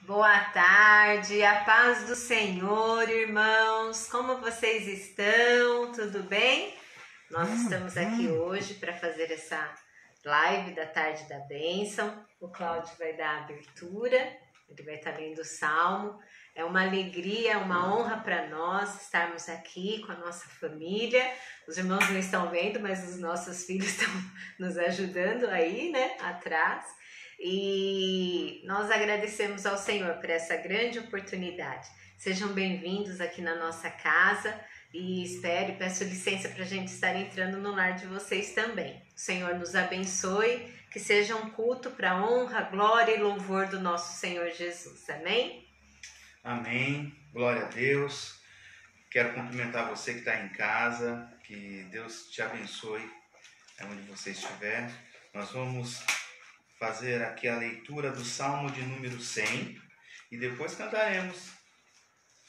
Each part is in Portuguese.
Boa tarde, a paz do Senhor, irmãos. Como vocês estão? Tudo bem? Nós estamos aqui hoje para fazer essa live da Tarde da Bênção. O Cláudio vai dar a abertura, ele vai estar lendo o Salmo. É uma alegria, uma honra para nós estarmos aqui com a nossa família. Os irmãos não estão vendo, mas os nossos filhos estão nos ajudando aí, né, atrás. E nós agradecemos ao Senhor por essa grande oportunidade. Sejam bem-vindos aqui na nossa casa e peço licença para a gente estar entrando no lar de vocês também. O Senhor nos abençoe, que seja um culto para a honra, glória e louvor do nosso Senhor Jesus. Amém? Amém. Glória a Deus. Quero cumprimentar você que está em casa, que Deus te abençoe onde você estiver. Nós vamos fazer aqui a leitura do Salmo de número 100 e depois cantaremos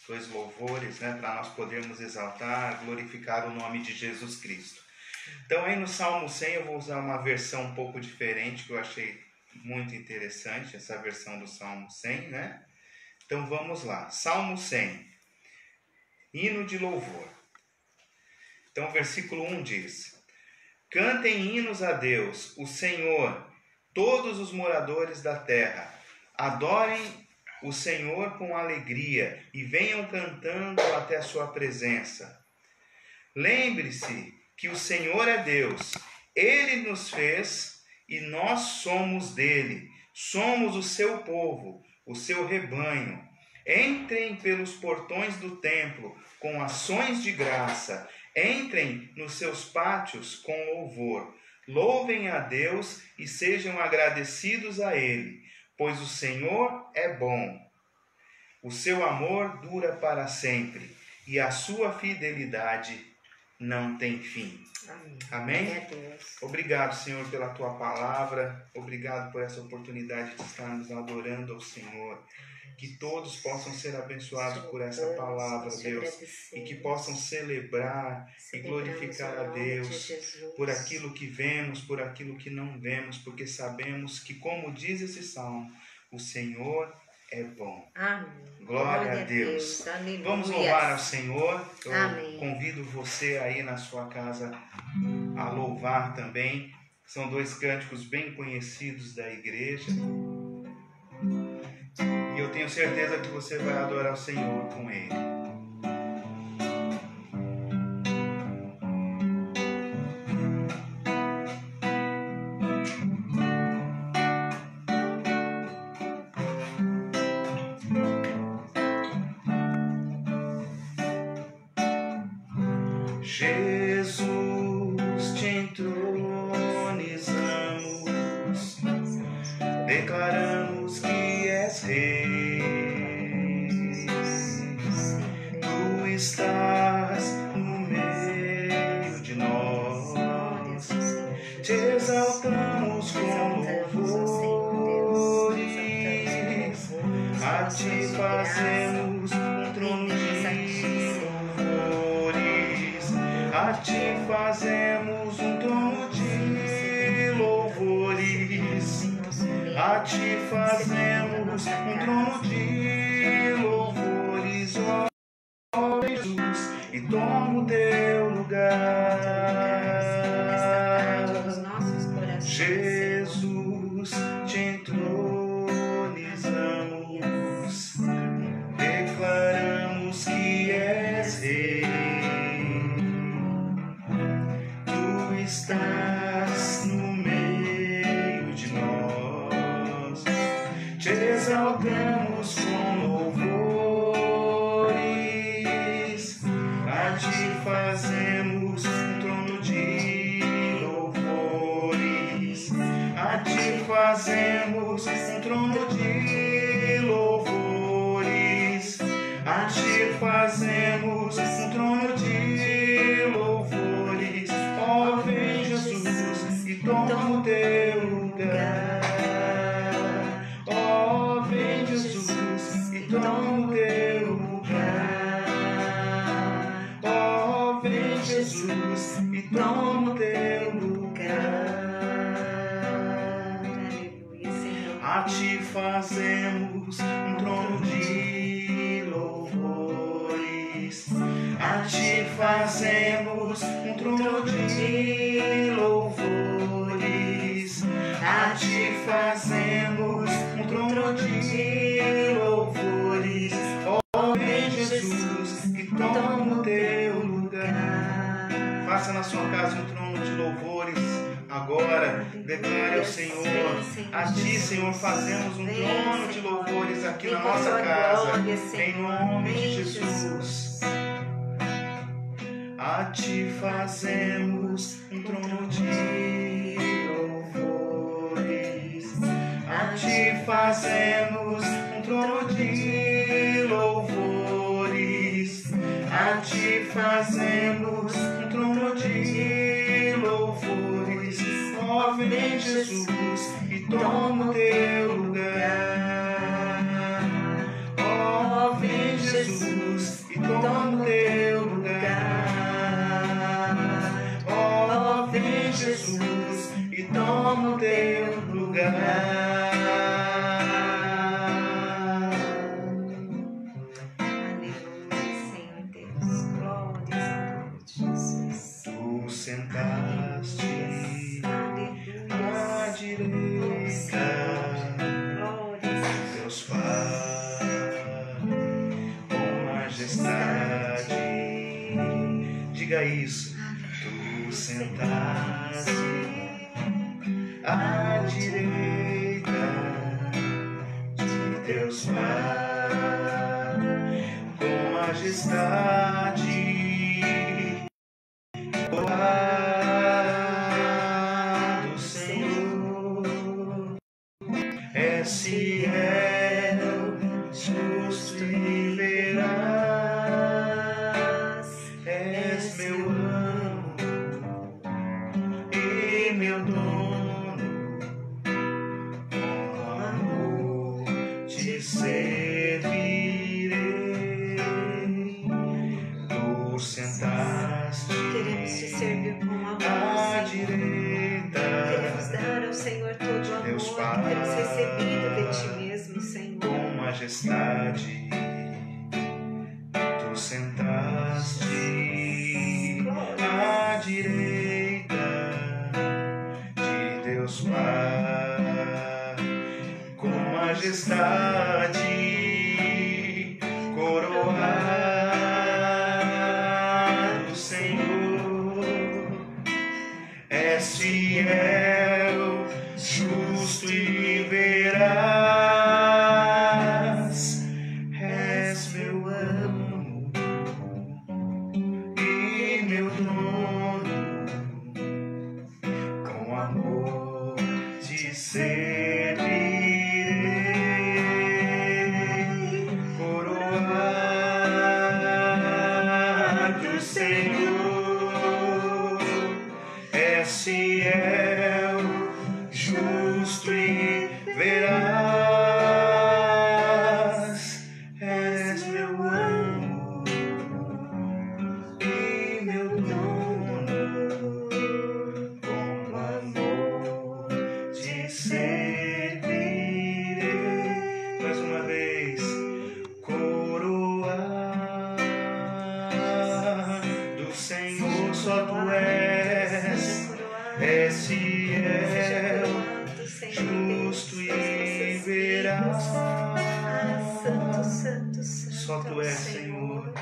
dois louvores, para nós podermos exaltar, glorificar o nome de Jesus Cristo. Então aí no Salmo 100 eu vou usar uma versão um pouco diferente que eu achei muito interessante, essa versão do Salmo 100, Então vamos lá, Salmo 100, hino de louvor. Então o versículo 1 diz: Cantem hinos a Deus, o Senhor, todos os moradores da terra. Adorem o Senhor com alegria e venham cantando até a sua presença. Lembre-se que o Senhor é Deus. Ele nos fez e nós somos dele. Somos o seu povo, o seu rebanho. Entrem pelos portões do templo com ações de graça. Entrem nos seus pátios com louvor. Louvem a Deus e sejam agradecidos a Ele, pois o Senhor é bom. O seu amor dura para sempre e a sua fidelidade não tem fim. Amém? Obrigado, Senhor, pela Tua palavra. Obrigado por essa oportunidade de estarmos adorando ao Senhor. Que todos possam ser abençoados por essa palavra, Deus, e que possam celebrar e glorificar a Deus por aquilo que vemos, por aquilo que não vemos, porque sabemos que, como diz esse salmo, o Senhor é bom. Amém. Glória a Deus. Vamos louvar ao Senhor. Eu convido você aí na sua casa a louvar também. São dois cânticos bem conhecidos da igreja. E eu tenho certeza que você vai adorar o Senhor com ele. Jesus, te entronizamos, declaramos que és Rei. Tu estás no meio de nós, te exaltamos com louvores, a ti fazemos um trono de louvores, a ti fazemos um trono de louvores, a ti fazemos um trono de louvores, ó Jesus, e toma o teu lugar. Jesus, te entronizamos, declaramos que és Rei. Tu estás no meio de nós, te exaltamos com louvores, a ti fazemos um trono de louvores, a ti fazemos um trono de louvores, a ti fazemos um trono de louvores. Ó, vem Jesus e toma o teu lugar. Ó, vem Jesus e toma o teu lugar. Ó, vem Jesus e toma o teu lugar. A ti fazemos um trono de louvores. A ti fazemos um trono de louvores. A ti fazemos um trono de louvores. Ó, vem Jesus e toma o teu lugar. Faça na sua casa um trono de louvores. Agora, declare ao Senhor, a ti, Senhor, fazemos um trono de louvores aqui na nossa casa, em nome de Jesus. A ti fazemos um trono de louvores. A ti fazemos um trono de louvores. A ti fazemos um trono de louvores. Ó, vem Jesus e toma o teu lugar. Ó, vem Jesus e toma o teu lugar. Ó, vem Jesus e toma o teu lugar. Aleluia, Senhor Deus. Glórias ao nome de Jesus. Tu sentaste à direita, Deus Pai, com majestade. Diga isso. Tu sentaste à direita de Deus Pai, com majestade. Louvado, Senhor, és fiel, justo e veraz. És meu amo e meu dono, com amor te servirei. Tu sentaste Queremos te servir com amor, à Senhor. direita Queremos dar ao Senhor todo o Deus amor Pai, que temos recebido de ti mesmo, Senhor. com majestade. Tu sentaste à direita de Deus Pai, com majestade, coroado, Senhor, és fiel, justo e veraz. És meu amo e meu dono, com amor te servirei. Coroado, Senhor, és fiel, justo e veraz. És meu amo e meu dono, com amor te servirei. Mais uma vez. Coroado, Senhor, só tu és fiel, justo e veraz. Santo, santo, santo. Só tu és, Senhor,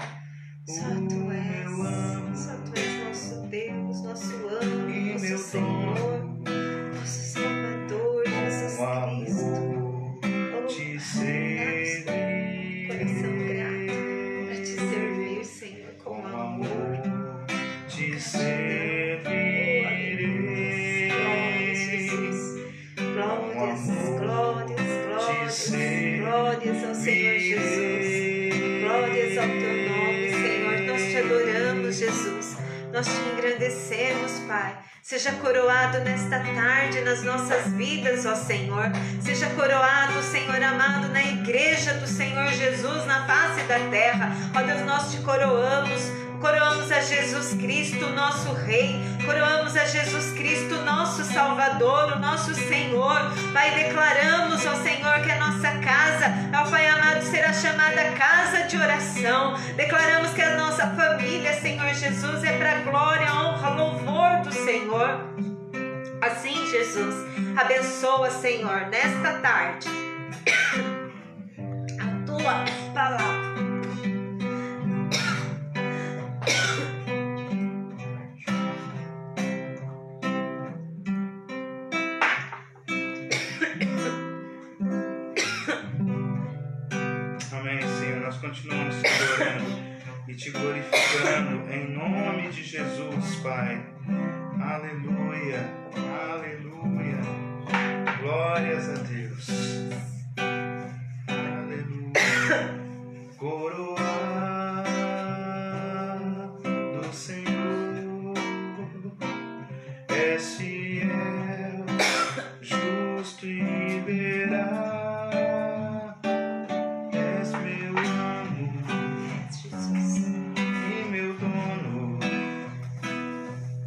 Só o tu meu és. amo Só tu és nosso Deus, nosso amo, e nosso meu Senhor, dono, nosso Salvador, Jesus com Cristo. amor te servirei. Coração grato para te servir, Senhor, com Com amor. amor te servirei. Glórias, glórias, glórias, glórias ao Senhor Jesus. Glórias ao teu nome, Senhor. Nós te adoramos, Jesus. Nós te engrandecemos, Pai. Seja coroado nesta tarde nas nossas vidas, ó Senhor. Seja coroado, Senhor amado, na igreja do Senhor Jesus, na face da terra. Ó Deus, nós te coroamos. Coroamos a Jesus Cristo, nosso Rei. Coroamos a Jesus Cristo, nosso Salvador, o nosso Senhor. Pai, declaramos, ó coração. Declaramos que a nossa família, Senhor Jesus, é para glória, honra, louvor do Senhor. Assim, Jesus, abençoa, Senhor, nesta tarde a tua palavra. Amém, Senhor. Nós continuamos te adorando e te glorificando em nome de Jesus, Pai. Aleluia, aleluia. Glórias a Deus. Aleluia. Coroa do Senhor, és fiel, justo e verá. És meu amo e meu dono,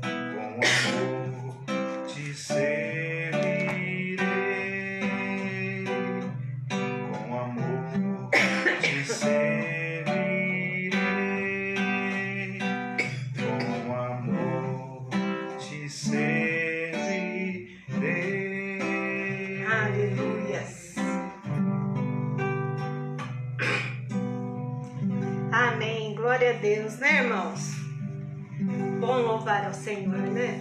com amor te servirei, com amor te servirei, com amor te servirei. Aleluias. Amém. Glória a Deus, né, irmãos? Bom louvar ao Senhor, né?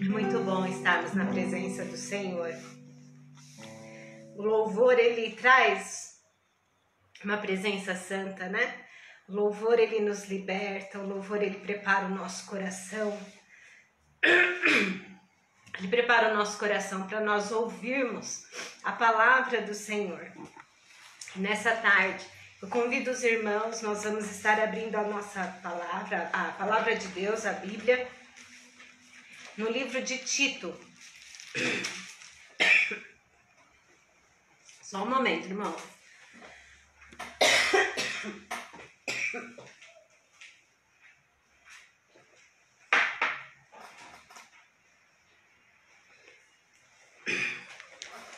Muito bom estarmos na presença do Senhor. O louvor, ele traz uma presença santa, né? O louvor, ele nos liberta. O louvor, ele prepara o nosso coração. Ele prepara o nosso coração para nós ouvirmos a palavra do Senhor. Nessa tarde, eu convido os irmãos, nós vamos estar abrindo a nossa palavra, a palavra de Deus, a Bíblia, no livro de Tito. Só um momento, irmão.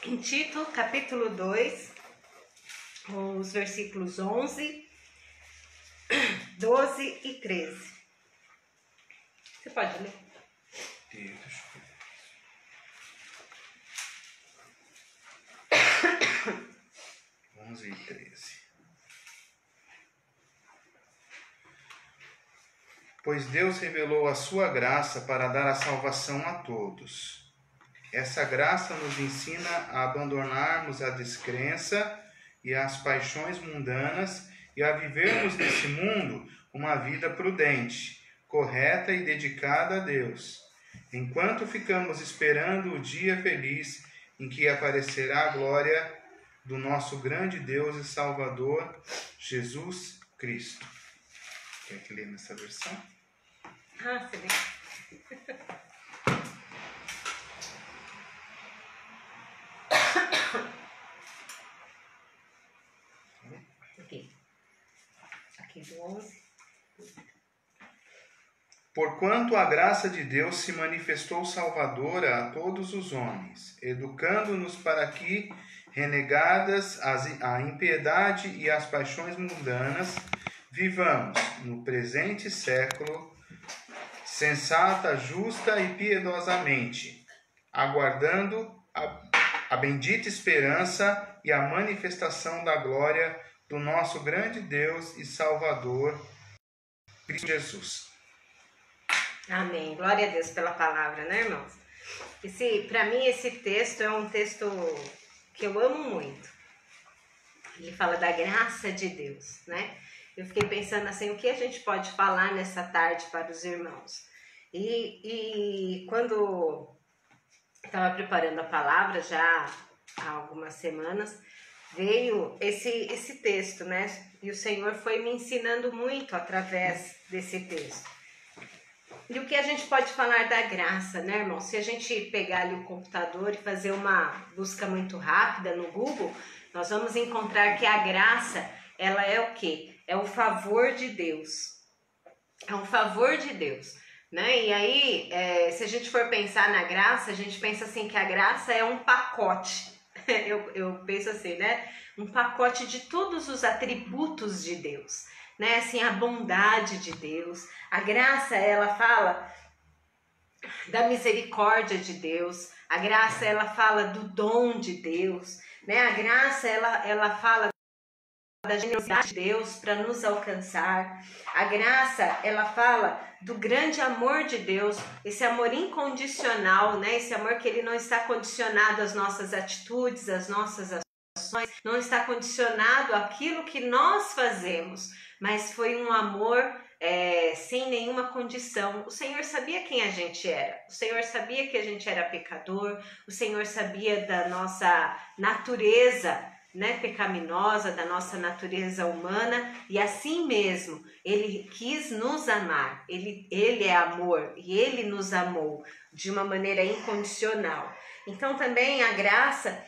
Em Tito, capítulo 2, os versículos 11, 12 e 13. Você pode ler? Deixa eu ver. 11 e 13. Pois Deus revelou a sua graça para dar a salvação a todos. Essa graça nos ensina a abandonarmos a descrença e as paixões mundanas e a vivermos nesse mundo uma vida prudente, correta e dedicada a Deus, enquanto ficamos esperando o dia feliz em que aparecerá a glória do nosso grande Deus e Salvador, Jesus Cristo. Quer que leia nessa versão? Ah, você lê. Aqui do 11. Porquanto a graça de Deus se manifestou salvadora a todos os homens, educando-nos para que, renegadas a impiedade e as paixões mundanas, vivamos no presente século sensata, justa e piedosamente, aguardando a bendita esperança e a manifestação da glória do nosso grande Deus e Salvador, Cristo Jesus. Amém. Glória a Deus pela palavra, né, irmãos? Para mim, esse texto é um texto que eu amo muito. Ele fala da graça de Deus, né? Eu fiquei pensando assim, o que a gente pode falar nessa tarde para os irmãos? E quando estava preparando a palavra, já há algumas semanas, veio esse texto, né? E o Senhor foi me ensinando muito através desse texto. E o que a gente pode falar da graça, né, irmão? Se a gente pegar ali o computador e fazer uma busca muito rápida no Google, nós vamos encontrar que a graça, ela é o quê? É o favor de Deus. É um favor de Deus. né? E aí, se a gente for pensar na graça, a gente pensa assim que a graça é um pacote. Eu penso assim, né? Um pacote de todos os atributos de Deus, né? Assim, a bondade de Deus. A graça, ela fala da misericórdia de Deus. A graça, ela fala do dom de Deus, né? A graça, ela fala da generosidade de Deus para nos alcançar. A graça, ela fala do grande amor de Deus, esse amor incondicional, né? Esse amor que ele não está condicionado às nossas atitudes, às nossas ações, não está condicionado àquilo que nós fazemos, mas foi um amor sem nenhuma condição. O Senhor sabia quem a gente era, o Senhor sabia que a gente era pecador, o Senhor sabia da nossa natureza, né, pecaminosa, da nossa natureza humana, e assim mesmo ele quis nos amar. Ele é amor e ele nos amou de uma maneira incondicional. Então também a graça,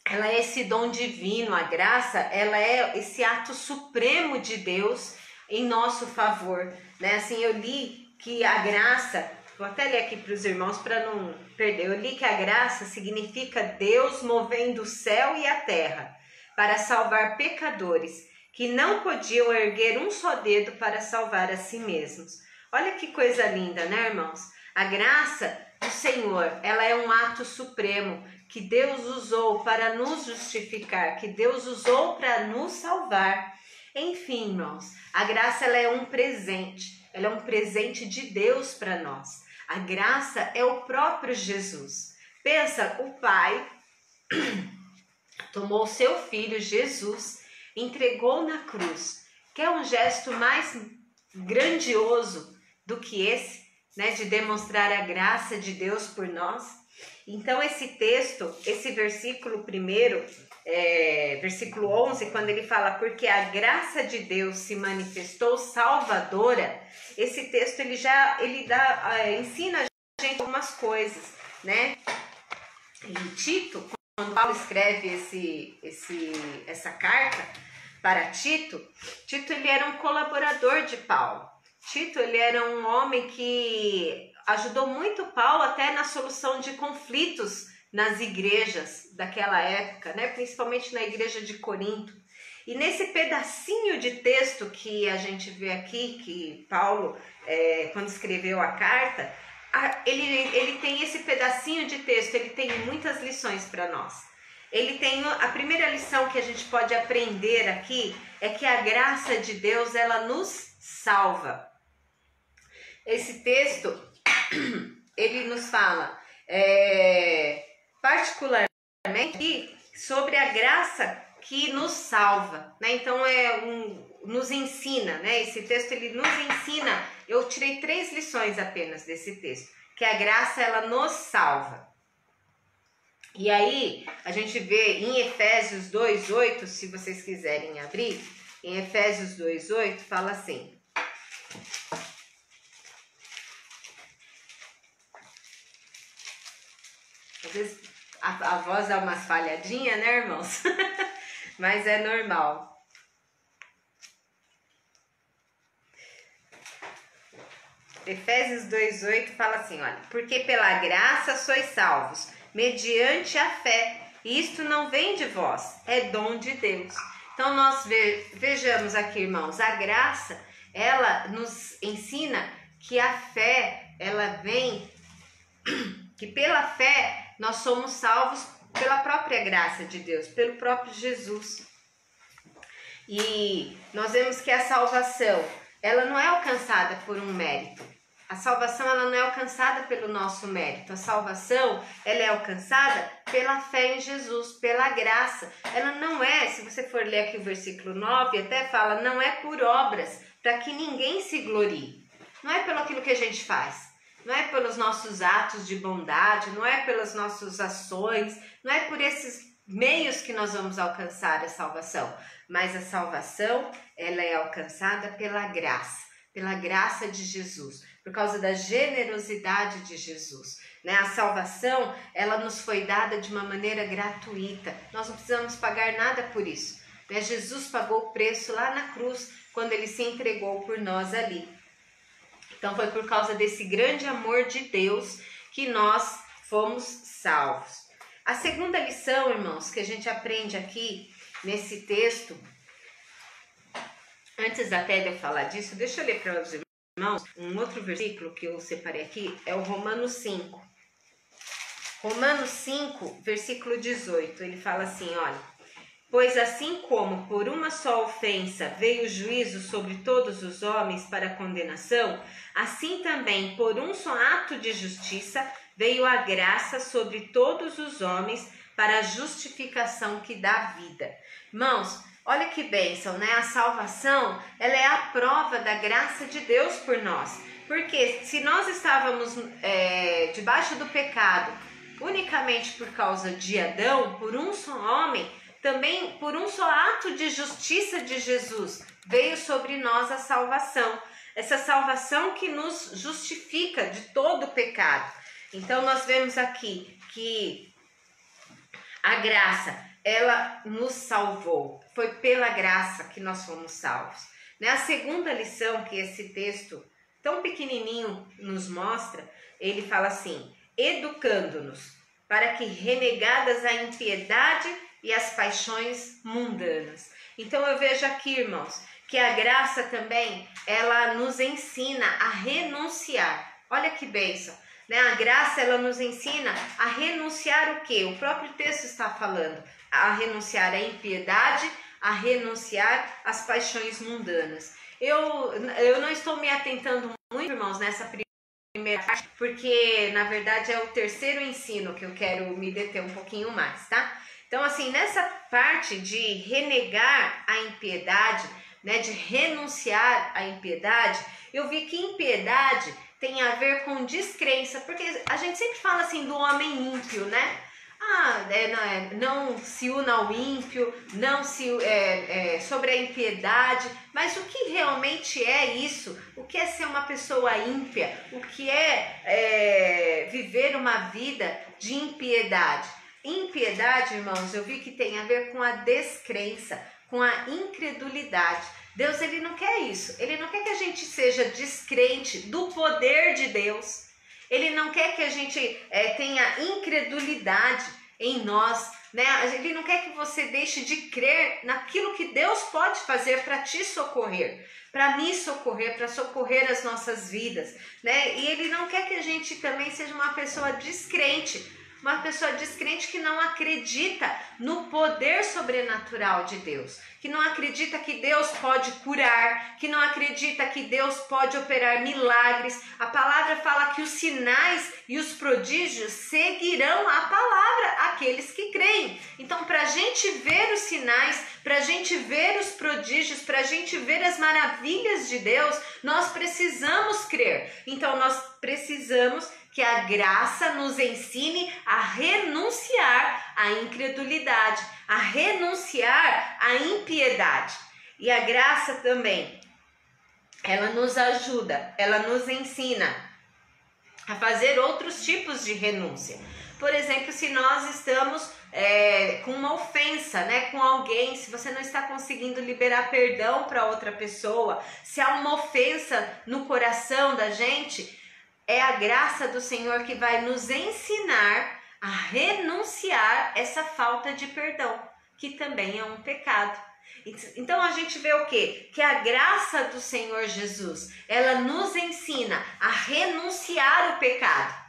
ela é esse dom divino. A graça, ela é esse ato supremo de Deus em nosso favor, né? Assim, eu li que a graça, vou até ler aqui para os irmãos para não perder. Eu li que a graça significa Deus movendo o céu e a terra para salvar pecadores que não podiam erguer um só dedo para salvar a si mesmos. Olha que coisa linda, né, irmãos? A graça do Senhor, ela é um ato supremo que Deus usou para nos justificar, que Deus usou para nos salvar. Enfim, irmãos, a graça, ela é um presente. Ela é um presente de Deus para nós. A graça é o próprio Jesus. Pensa, o Pai tomou o seu filho Jesus, entregou na cruz. Quer um gesto mais grandioso do que esse, né, de demonstrar a graça de Deus por nós? Então esse texto, esse versículo primeiro, versículo 11, quando ele fala porque a graça de Deus se manifestou salvadora, esse texto ensina a gente algumas coisas, né? Em Tito, quando Paulo escreve essa carta para Tito, ele era um colaborador de Paulo. Tito, ele era um homem que ajudou muito Paulo até na solução de conflitos nas igrejas daquela época, né? Principalmente na igreja de Corinto. E nesse pedacinho de texto que a gente vê aqui, que Paulo, quando escreveu a carta, ele tem esse pedacinho de texto, ele tem muitas lições para nós. Ele tem a primeira lição que a gente pode aprender aqui é que a graça de Deus, ela nos salva. Esse texto, ele nos fala particularmente sobre a graça que nos salva, né? Então nos ensina, né? Esse texto, ele nos ensina. Eu tirei 3 lições apenas desse texto, que a graça, ela nos salva. E aí a gente vê em Efésios 2:8, se vocês quiserem abrir, em Efésios 2:8 fala assim: às vezes a voz dá umas falhadinhas, né, irmãos? Mas é normal. Efésios 2:8 fala assim, olha: porque pela graça sois salvos, mediante a fé, e isto não vem de vós, é dom de Deus. Então nós vejamos aqui, irmãos, a graça, ela nos ensina que a fé, ela vem, que pela fé nós somos salvos pela própria graça de Deus, pelo próprio Jesus. E nós vemos que a salvação, ela não é alcançada por um mérito. A salvação, ela não é alcançada pelo nosso mérito. A salvação, ela é alcançada pela fé em Jesus, pela graça. Ela não é, se você for ler aqui o versículo 9, até fala, não é por obras, para que ninguém se glorie. Não é pelo aquilo que a gente faz. Não é pelos nossos atos de bondade, não é pelas nossas ações, não é por esses meios que nós vamos alcançar a salvação. Mas a salvação, ela é alcançada pela graça de Jesus, por causa da generosidade de Jesus, né? A salvação, ela nos foi dada de uma maneira gratuita, nós não precisamos pagar nada por isso, né? Jesus pagou o preço lá na cruz, quando ele se entregou por nós ali. Então foi por causa desse grande amor de Deus que nós fomos salvos. A segunda lição, irmãos, que a gente aprende aqui nesse texto, antes até de eu falar disso, deixa eu ler para os irmãos um outro versículo que eu separei aqui, é o Romanos 5. Romanos 5, versículo 18, ele fala assim, olha: pois assim como por uma só ofensa veio o juízo sobre todos os homens para condenação, assim também por um só ato de justiça veio a graça sobre todos os homens para a justificação que dá vida. Irmãos, olha que bênção, né? A salvação, ela é a prova da graça de Deus por nós. Porque se nós estávamos debaixo do pecado unicamente por causa de Adão, por um só homem, também por um só ato de justiça de Jesus, veio sobre nós a salvação. Essa salvação que nos justifica de todo o pecado. Então nós vemos aqui que a graça, ela nos salvou. Foi pela graça que nós fomos salvos. A segunda lição que esse texto tão pequenininho nos mostra, ele fala assim: educando-nos para que, renegadas a impiedade e as paixões mundanas. Então eu vejo aqui, irmãos, que a graça também, ela nos ensina a renunciar. Olha que bênção, né? A graça, ela nos ensina a renunciar o quê? O próprio texto está falando, a renunciar à impiedade, a renunciar às paixões mundanas. Eu não estou me atentando muito, irmãos, nessa primeira parte, porque na verdade é o terceiro ensino que eu quero me deter um pouquinho mais, tá? Então, assim, nessa parte de renegar a impiedade, né, de renunciar à impiedade, eu vi que impiedade tem a ver com descrença, porque a gente sempre fala assim do homem ímpio, né? Não se una ao ímpio, não se sobre a impiedade, mas o que realmente é isso? O que é ser uma pessoa ímpia? O que é viver uma vida de impiedade? Impiedade, irmãos, eu vi que tem a ver com a descrença, com a incredulidade. Deus, ele não quer isso. Ele não quer que a gente seja descrente do poder de Deus. Ele não quer que a gente tenha incredulidade em nós, né? Ele não quer que você deixe de crer naquilo que Deus pode fazer para te socorrer, para me socorrer, para socorrer as nossas vidas, né? E ele não quer que a gente também seja uma pessoa descrente. Uma pessoa descrente que não acredita no poder sobrenatural de Deus, que não acredita que Deus pode curar, que não acredita que Deus pode operar milagres. A palavra fala que os sinais e os prodígios seguirão a palavra aqueles que creem. Então, para a gente ver os sinais, para a gente ver os prodígios, para a gente ver as maravilhas de Deus, nós precisamos crer. Então, nós precisamos que a graça nos ensine a renunciar à incredulidade, a renunciar à impiedade. E a graça também, ela nos ajuda, ela nos ensina a fazer outros tipos de renúncia. Por exemplo, se nós estamos com uma ofensa, né, com alguém, se você não está conseguindo liberar perdão para outra pessoa, se há uma ofensa no coração da gente, é a graça do Senhor que vai nos ensinar a renunciar essa falta de perdão, que também é um pecado. Então a gente vê o quê? Que a graça do Senhor Jesus, ela nos ensina a renunciar o pecado.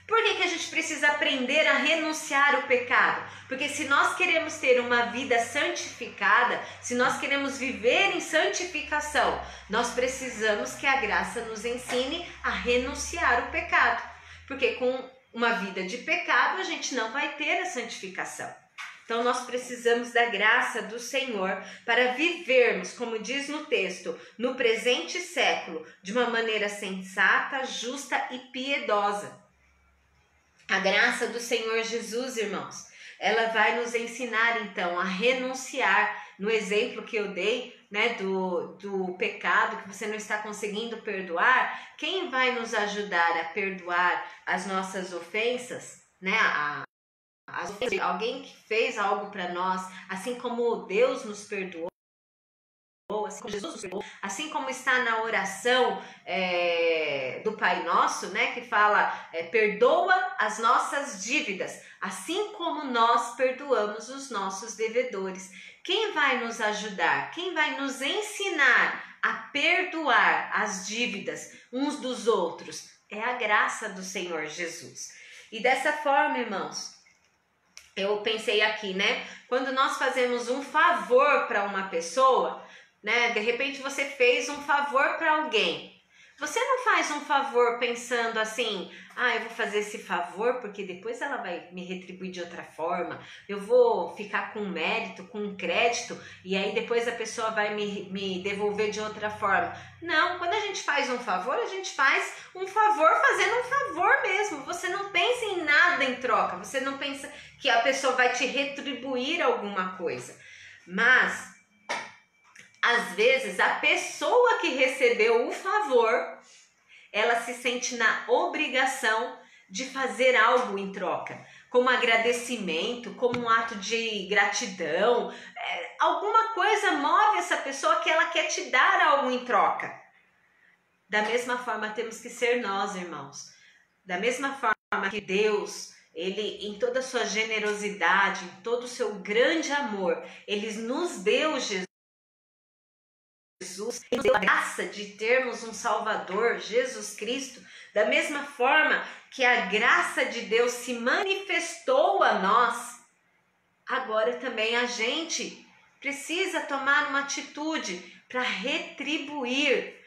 Por que a gente precisa aprender a renunciar o pecado? Porque se nós queremos ter uma vida santificada, se nós queremos viver em santificação, nós precisamos que a graça nos ensine a renunciar o pecado. Porque com uma vida de pecado, a gente não vai ter a santificação. Então nós precisamos da graça do Senhor para vivermos, como diz no texto, no presente século, de uma maneira sensata, justa e piedosa. A graça do Senhor Jesus, irmãos, ela vai nos ensinar então a renunciar, no exemplo que eu dei, né, do pecado que você não está conseguindo perdoar. Quem vai nos ajudar a perdoar as nossas ofensas, né, alguém que fez algo para nós, assim como Deus nos perdoou, assim como Jesus nos perdoou, assim como está na oração do Pai Nosso, né, que fala, perdoa as nossas dívidas, assim como nós perdoamos os nossos devedores. Quem vai nos ajudar? Quem vai nos ensinar a perdoar as dívidas uns dos outros? É a graça do Senhor Jesus. E dessa forma, irmãos, eu pensei aqui, né? Quando nós fazemos um favor para uma pessoa, né? De repente você fez um favor para alguém. Você não faz um favor pensando assim, eu vou fazer esse favor porque depois ela vai me retribuir de outra forma, eu vou ficar com mérito, com crédito, e aí depois a pessoa vai me devolver de outra forma. Não, quando a gente faz um favor, a gente faz um favor fazendo um favor mesmo. Você não pensa em nada em troca, você não pensa que a pessoa vai te retribuir alguma coisa. Mas às vezes, a pessoa que recebeu o favor, ela se sente na obrigação de fazer algo em troca, como agradecimento, como um ato de gratidão. Alguma coisa move essa pessoa que ela quer te dar algo em troca. Da mesma forma, temos que ser nós, irmãos. Da mesma forma que Deus, Ele, em toda a sua generosidade, em todo o seu grande amor, Ele nos deu Jesus, nos deu a graça de termos um Salvador, Jesus Cristo. Da mesma forma que a graça de Deus se manifestou a nós, agora também a gente precisa tomar uma atitude para retribuir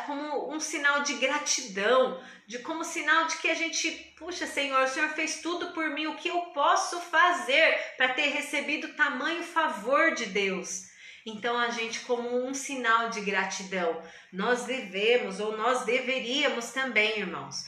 como um sinal de gratidão, como sinal de que a gente, puxa, Senhor, o Senhor fez tudo por mim, o que eu posso fazer para ter recebido tamanho favor de Deus? Então a gente, como um sinal de gratidão, nós devemos, ou nós deveríamos também, irmãos,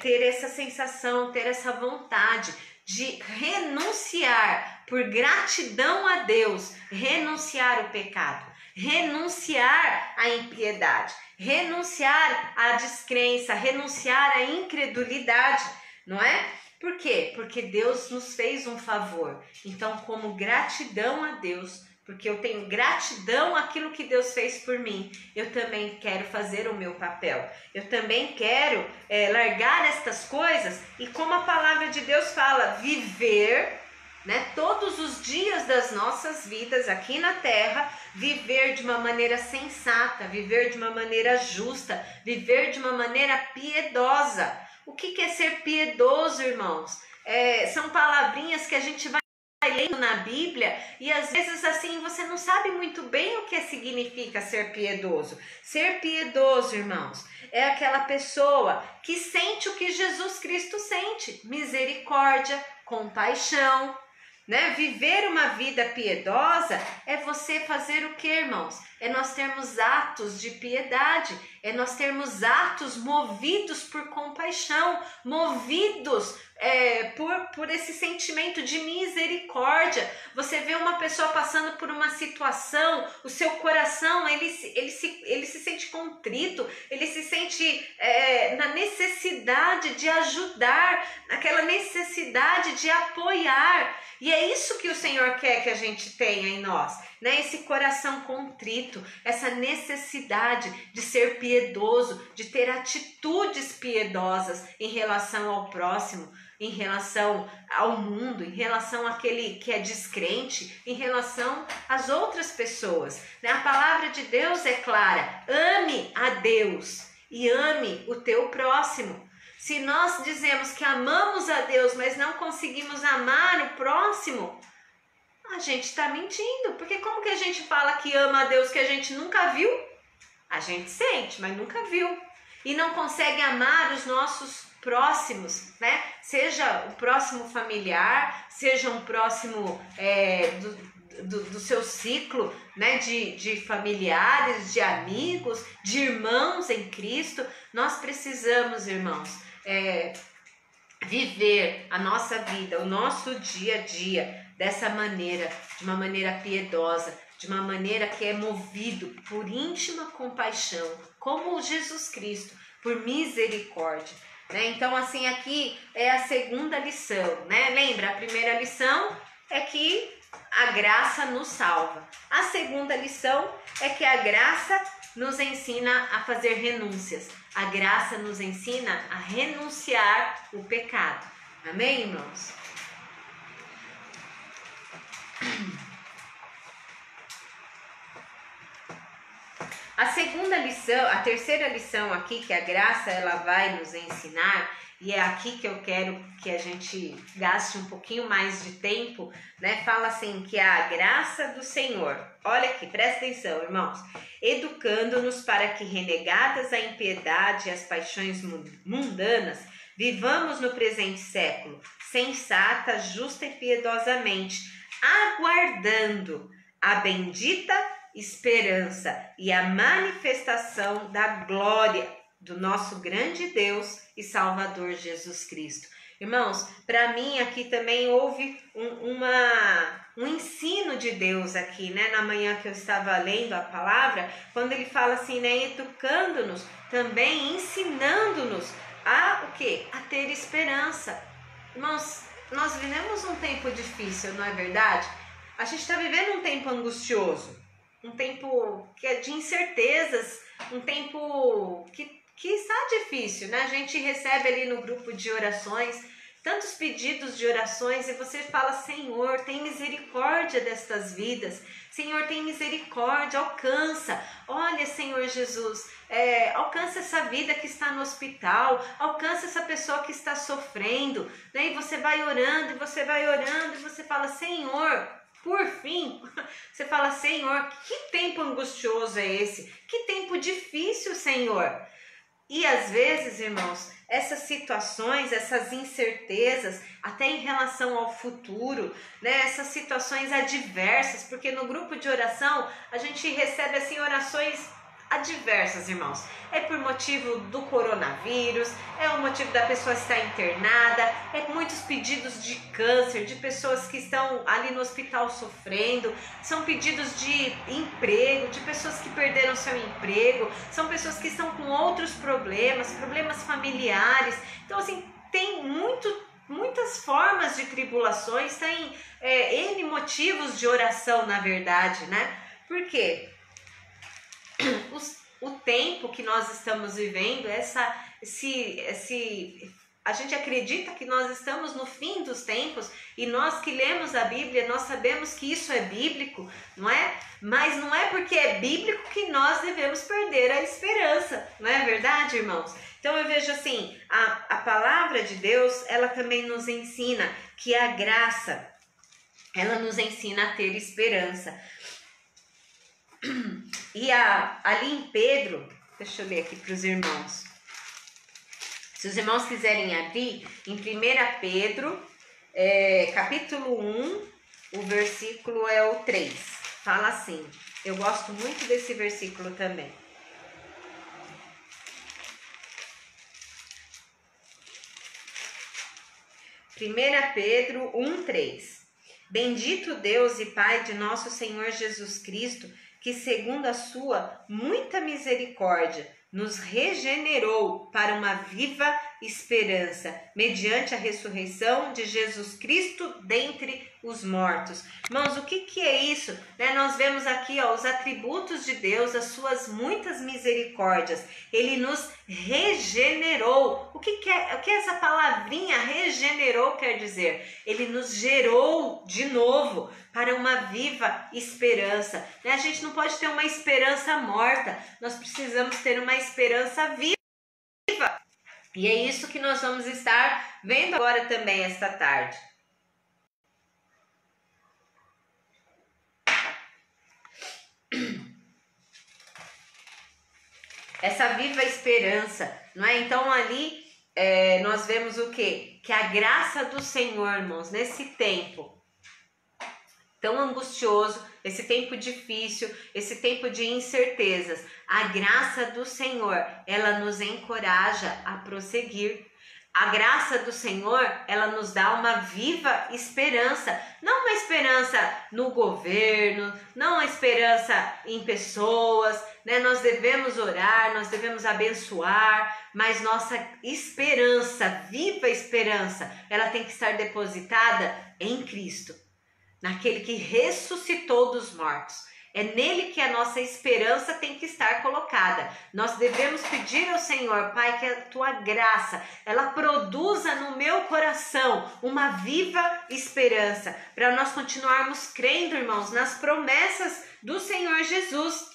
ter essa sensação, ter essa vontade de renunciar por gratidão a Deus, renunciar o pecado, renunciar à impiedade, renunciar à descrença, renunciar à incredulidade, não é? Por quê? Porque Deus nos fez um favor. Então, como gratidão a Deus, porque eu tenho gratidão àquilo que Deus fez por mim, eu também quero fazer o meu papel. Eu também quero largar estas coisas e, como a palavra de Deus fala, viver, né, todos os dias das nossas vidas aqui na terra, viver de uma maneira sensata, viver de uma maneira justa, viver de uma maneira piedosa. O que é ser piedoso, irmãos? São palavrinhas que a gente vai lendo na Bíblia e às vezes assim você não sabe muito bem o que significa ser piedoso. Ser piedoso, irmãos, é aquela pessoa que sente o que Jesus Cristo sente: misericórdia, compaixão, né? Viver uma vida piedosa é você fazer o que, irmãos? É nós termos atos de piedade, é nós termos atos movidos por compaixão, movidos por esse sentimento de misericórdia. Você vê uma pessoa passando por uma situação, o seu coração, ele se sente contrito, ele se sente na necessidade de ajudar, naquela necessidade de apoiar. E é isso que o Senhor quer que a gente tenha em nós, né? Esse coração contrito, essa necessidade de ser piedoso, de ter atitudes piedosas em relação ao próximo, em relação ao mundo, em relação àquele que é descrente, em relação às outras pessoas, né? A palavra de Deus é clara: ame a Deus e ame o teu próximo. Se nós dizemos que amamos a Deus, mas não conseguimos amar o próximo, a gente está mentindo. Porque como que a gente fala que ama a Deus que a gente nunca viu? A gente sente, mas nunca viu. E não consegue amar os nossos próximos, né? Seja o próximo familiar, seja um próximo do seu ciclo, né? De familiares, de amigos, de irmãos em Cristo. Nós precisamos, irmãos, viver a nossa vida, o nosso dia a dia dessa maneira, de uma maneira piedosa, de uma maneira que é movido por íntima compaixão, como Jesus Cristo, por misericórdia, né? Então, assim, aqui é a segunda lição, né? Lembra, a primeira lição é que a graça nos salva. A segunda lição é que a graça nos ensina a fazer renúncias. A graça nos ensina a renunciar o pecado. Amém, irmãos? A segunda lição, a terceira lição aqui que a graça ela vai nos ensinar, e é aqui que eu quero que a gente gaste um pouquinho mais de tempo, né? Fala assim que a graça do Senhor, olha aqui, presta atenção, irmãos, educando-nos para que, renegadas a impiedade e as paixões mundanas, vivamos no presente século, sensata, justa e piedosamente, aguardando a bendita esperança e a manifestação da glória do nosso grande Deus e Salvador Jesus Cristo. Irmãos, para mim aqui também houve um ensino de Deus aqui, né? Na manhã que eu estava lendo a palavra, quando ele fala assim, né? Educando-nos, também ensinando-nos a o quê? A ter esperança. Irmãos, nós vivemos um tempo difícil, não é verdade? A gente está vivendo um tempo angustioso, um tempo que é de incertezas, um tempo que está difícil, né? A gente recebe ali no grupo de orações tantos pedidos de orações e você fala, Senhor, tem misericórdia destas vidas, Senhor, tem misericórdia, alcança, olha, Senhor Jesus, alcança essa vida que está no hospital, alcança essa pessoa que está sofrendo, né? E você vai orando, e você vai orando, e você fala, Senhor, por fim, você fala, Senhor, que tempo angustioso é esse? Que tempo difícil, Senhor. E às vezes, irmãos, essas situações, essas incertezas, até em relação ao futuro, né? Essas situações adversas, porque no grupo de oração a gente recebe assim orações adversas, irmãos. É por motivo do coronavírus, é o motivo da pessoa estar internada, é muitos pedidos de câncer, de pessoas que estão ali no hospital sofrendo, são pedidos de emprego, de pessoas que perderam seu emprego, são pessoas que estão com outros problemas familiares. Então, assim, tem muitas formas de tribulações, tem N motivos de oração, na verdade, né? Por quê? O tempo que nós estamos vivendo, a gente acredita que nós estamos no fim dos tempos e nós que lemos a Bíblia, nós sabemos que isso é bíblico, não é? Mas não é porque é bíblico que nós devemos perder a esperança, não é verdade, irmãos? Então eu vejo assim, a palavra de Deus, ela também nos ensina que a graça, ela nos ensina a ter esperança. E ali em Pedro, deixa eu ler aqui para os irmãos. Se os irmãos quiserem abrir, em 1 Pedro, capítulo 1, o versículo é o 3. Fala assim, eu gosto muito desse versículo também. Pedro 1, 3. Bendito Deus e Pai de nosso Senhor Jesus Cristo, que segundo a sua muita misericórdia nos regenerou para uma viva esperança, mediante a ressurreição de Jesus Cristo dentre os mortos. Irmãos, o que é isso? Nós vemos aqui os atributos de Deus, as suas muitas misericórdias. Ele nos regenerou. O que essa palavrinha regenerou quer dizer? Ele nos gerou de novo para uma viva esperança. A gente não pode ter uma esperança morta, nós precisamos ter uma esperança viva. E é isso que nós vamos estar vendo agora também esta tarde. Essa viva esperança, não é? Então ali nós vemos o quê? Que a graça do Senhor, irmãos, nesse tempo tão angustioso, esse tempo difícil, esse tempo de incertezas, a graça do Senhor, ela nos encoraja a prosseguir. A graça do Senhor, ela nos dá uma viva esperança, não uma esperança no governo, não uma esperança em pessoas, né? Nós devemos orar, nós devemos abençoar, mas nossa esperança, viva esperança, ela tem que estar depositada em Cristo. naquele que ressuscitou dos mortos. É nele que a nossa esperança tem que estar colocada. Nós devemos pedir ao Senhor, Pai, que a tua graça, ela produza no meu coração uma viva esperança, para nós continuarmos crendo, irmãos, nas promessas do Senhor Jesus.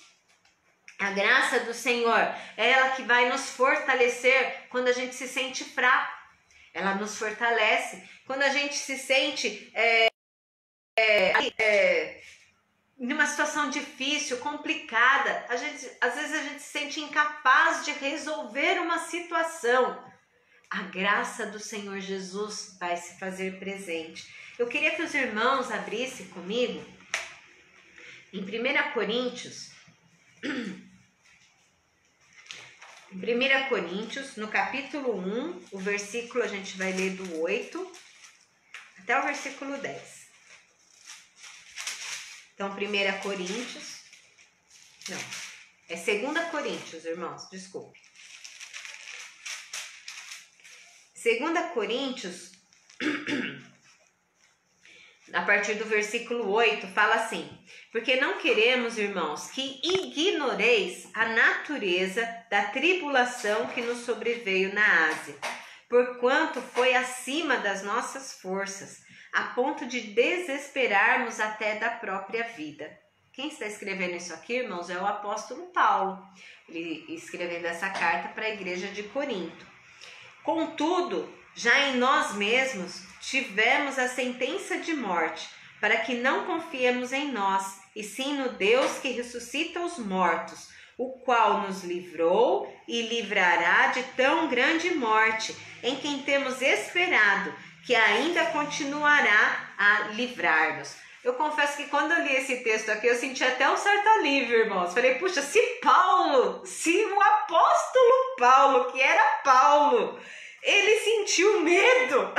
A graça do Senhor é ela que vai nos fortalecer quando a gente se sente fraco. Ela nos fortalece quando a gente se sente numa situação difícil, complicada. Às vezes a gente se sente incapaz de resolver uma situação. A graça do Senhor Jesus vai se fazer presente. Eu queria que os irmãos abrissem comigo em 1 Coríntios. Em 1 Coríntios, no capítulo 1, o versículo a gente vai ler do 8 até o versículo 10. Então, 1 Coríntios, não, é 2 Coríntios, irmãos, desculpe. 2 Coríntios, a partir do versículo 8, fala assim: porque não queremos, irmãos, que ignoreis a natureza da tribulação que nos sobreveio na Ásia, porquanto foi acima das nossas forças, a ponto de desesperarmos até da própria vida. Quem está escrevendo isso aqui, irmãos, é o apóstolo Paulo, ele escrevendo essa carta para a igreja de Corinto. Contudo, já em nós mesmos tivemos a sentença de morte, para que não confiemos em nós, e sim no Deus que ressuscita os mortos, o qual nos livrou e livrará de tão grande morte, em quem temos esperado, que ainda continuará a livrar-nos. Eu confesso que quando eu li esse texto aqui, eu senti até um certo alívio, irmãos. Falei, puxa, se o apóstolo Paulo, que era Paulo, ele sentiu medo.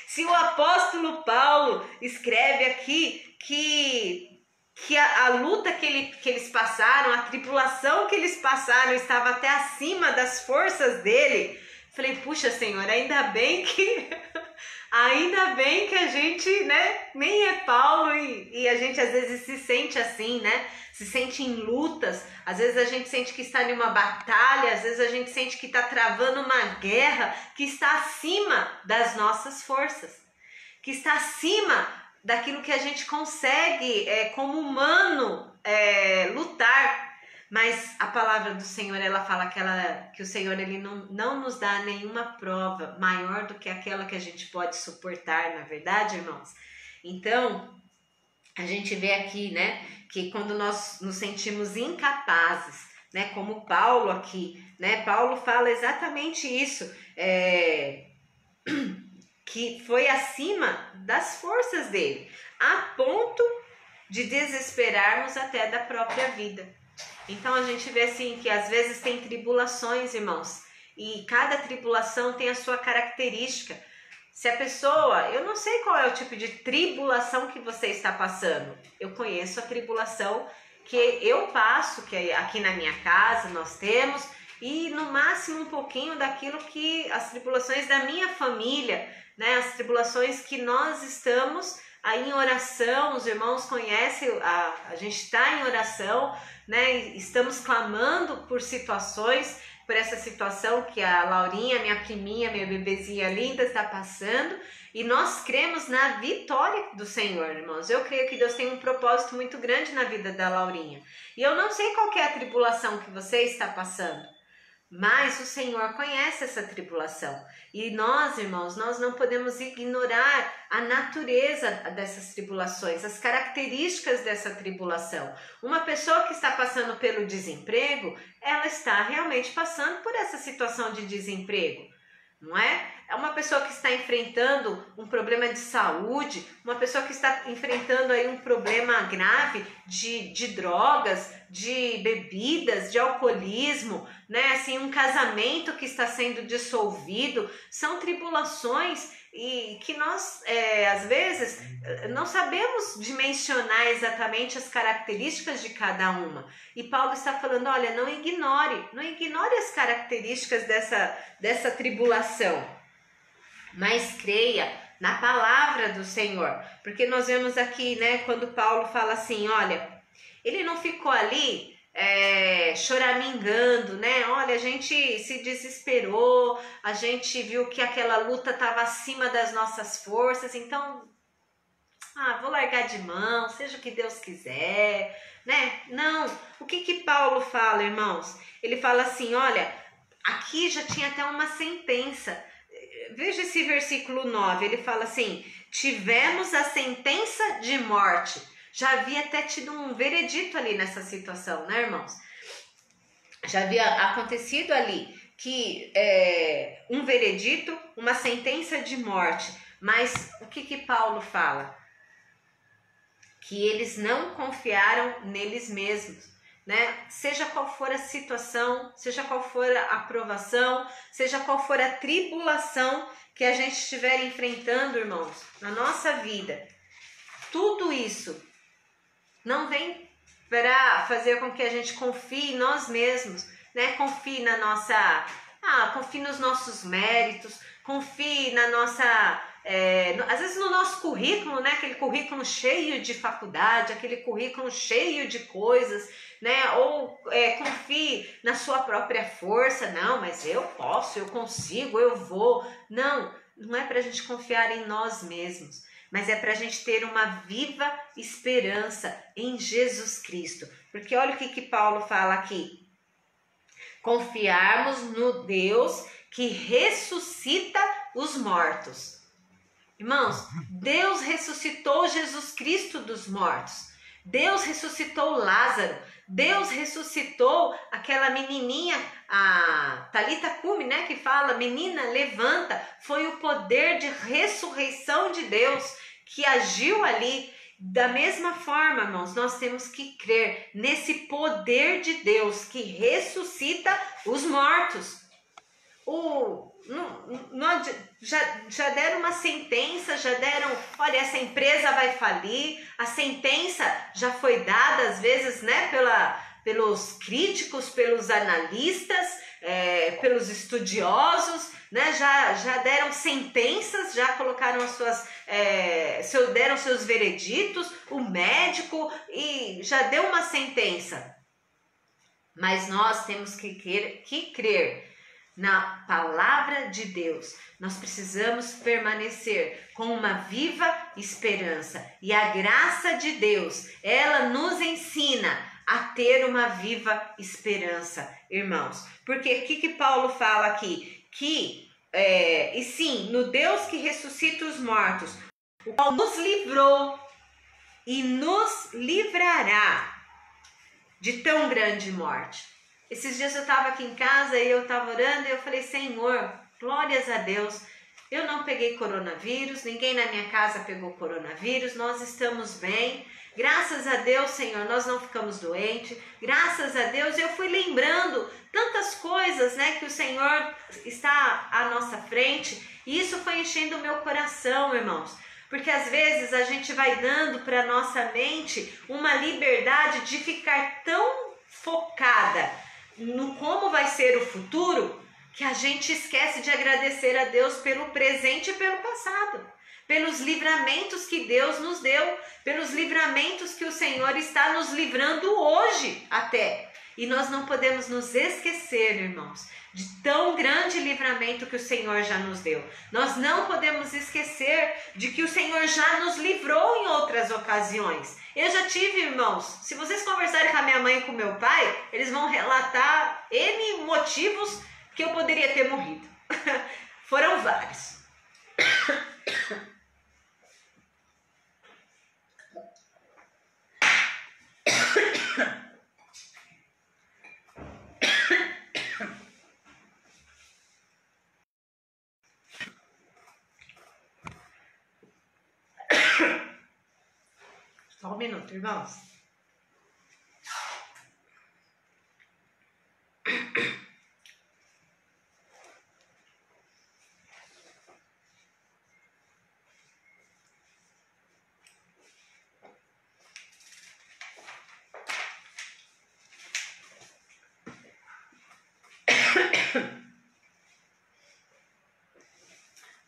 Se o apóstolo Paulo escreve aqui que a luta que eles passaram, a tribulação que eles passaram estava até acima das forças dele, falei, puxa, Senhor, ainda bem que a gente, né, nem é Paulo e a gente às vezes se sente assim, né? Se sente em lutas, às vezes a gente sente que está em uma batalha, às vezes a gente sente que está travando uma guerra que está acima das nossas forças, que está acima daquilo que a gente consegue, como humano, lutar. Mas a palavra do Senhor, ela fala que o Senhor ele não nos dá nenhuma prova maior do que aquela que a gente pode suportar, na verdade, irmãos? Então, a gente vê aqui, né, que quando nós nos sentimos incapazes, né, como Paulo aqui, né, Paulo fala exatamente isso, que foi acima das forças dele, a ponto de desesperarmos até da própria vida. Então a gente vê assim que às vezes tem tribulações, irmãos, e cada tribulação tem a sua característica. Se a pessoa, eu não sei qual é o tipo de tribulação que você está passando, eu conheço a tribulação que eu passo, que aqui na minha casa nós temos, e no máximo um pouquinho daquilo que as tribulações da minha família, né, as tribulações que nós estamos aí em oração, os irmãos conhecem, a gente está em oração, né, estamos clamando por situações, por essa situação que a Laurinha, minha priminha, minha bebezinha linda está passando, e nós cremos na vitória do Senhor, irmãos. Eu creio que Deus tem um propósito muito grande na vida da Laurinha, e eu não sei qual que é a tribulação que você está passando, mas o Senhor conhece essa tribulação. E nós, irmãos, nós não podemos ignorar a natureza dessas tribulações, as características dessa tribulação. Uma pessoa que está passando pelo desemprego, ela está realmente passando por essa situação de desemprego, não é? É uma pessoa que está enfrentando um problema de saúde, uma pessoa que está enfrentando aí um problema grave de drogas, de bebidas, de alcoolismo, né? Assim, um casamento que está sendo dissolvido. São tribulações e que nós, às vezes, não sabemos dimensionar exatamente as características de cada uma. E Paulo está falando, olha, não ignore as características dessa tribulação, mas creia na palavra do Senhor. Porque nós vemos aqui, né, quando Paulo fala assim, olha, ele não ficou ali choramingando, né? Olha, a gente se desesperou, a gente viu que aquela luta estava acima das nossas forças, então, vou largar de mão, seja o que Deus quiser, né? Não, o que Paulo fala, irmãos? Ele fala assim, olha, aqui já tinha até uma sentença. Veja esse versículo 9, ele fala assim, tivemos a sentença de morte. Já havia até tido um veredito ali nessa situação, né, irmãos? Já havia acontecido ali que um veredito, uma sentença de morte. Mas o que Paulo fala? Que eles não confiaram neles mesmos, né? Seja qual for a situação, seja qual for a aprovação, seja qual for a tribulação que a gente estiver enfrentando, irmãos, na nossa vida, tudo isso não vem para fazer com que a gente confie em nós mesmos, né? Confie na nossa, confie nos nossos méritos, confie na nossa, às vezes no nosso currículo, né? Aquele currículo cheio de faculdade, aquele currículo cheio de coisas, né? Ou confie na sua própria força. Não, mas eu posso, eu consigo, eu vou. Não, não é para a gente confiar em nós mesmos, mas é para a gente ter uma viva esperança em Jesus Cristo. Porque olha o que Paulo fala aqui. Confiarmos no Deus que ressuscita os mortos. Irmãos, Deus ressuscitou Jesus Cristo dos mortos. Deus ressuscitou Lázaro. Deus ressuscitou aquela menininha, a Talita Cumi, né, que fala, menina, levanta. Foi o poder de ressurreição de Deus que agiu ali. Da mesma forma, irmãos, nós temos que crer nesse poder de Deus que ressuscita os mortos. Já deram uma sentença, já deram, olha, essa empresa vai falir, a sentença já foi dada às vezes, né, pelos críticos, pelos analistas, pelos estudiosos, né, já deram sentenças, já colocaram as suas, deram seus vereditos, o médico, e já deu uma sentença. Mas nós temos que crer na palavra de Deus. Nós precisamos permanecer com uma viva esperança. E a graça de Deus, ela nos ensina a ter uma viva esperança, irmãos. Porque o que Paulo fala aqui? E sim, no Deus que ressuscita os mortos, o qual nos livrou e nos livrará de tão grande morte. Esses dias eu estava aqui em casa e eu estava orando e eu falei, Senhor, glórias a Deus, eu não peguei coronavírus, ninguém na minha casa pegou coronavírus, nós estamos bem, graças a Deus, Senhor, nós não ficamos doentes, graças a Deus. Eu fui lembrando tantas coisas, né, que o Senhor está à nossa frente, e isso foi enchendo o meu coração, irmãos. Porque às vezes a gente vai dando para nossa mente uma liberdade de ficar tão focada no como vai ser o futuro, que a gente esquece de agradecer a Deus pelo presente e pelo passado, pelos livramentos que Deus nos deu, pelos livramentos que o Senhor está nos livrando hoje até. E nós não podemos nos esquecer, irmãos, de tão grande livramento que o Senhor já nos deu. Nós não podemos esquecer de que o Senhor já nos livrou em outras ocasiões. Eu já tive, irmãos, se vocês conversarem com a minha mãe e com o meu pai, eles vão relatar N motivos que eu poderia ter morrido. Foram vários. Só um minuto, irmãos.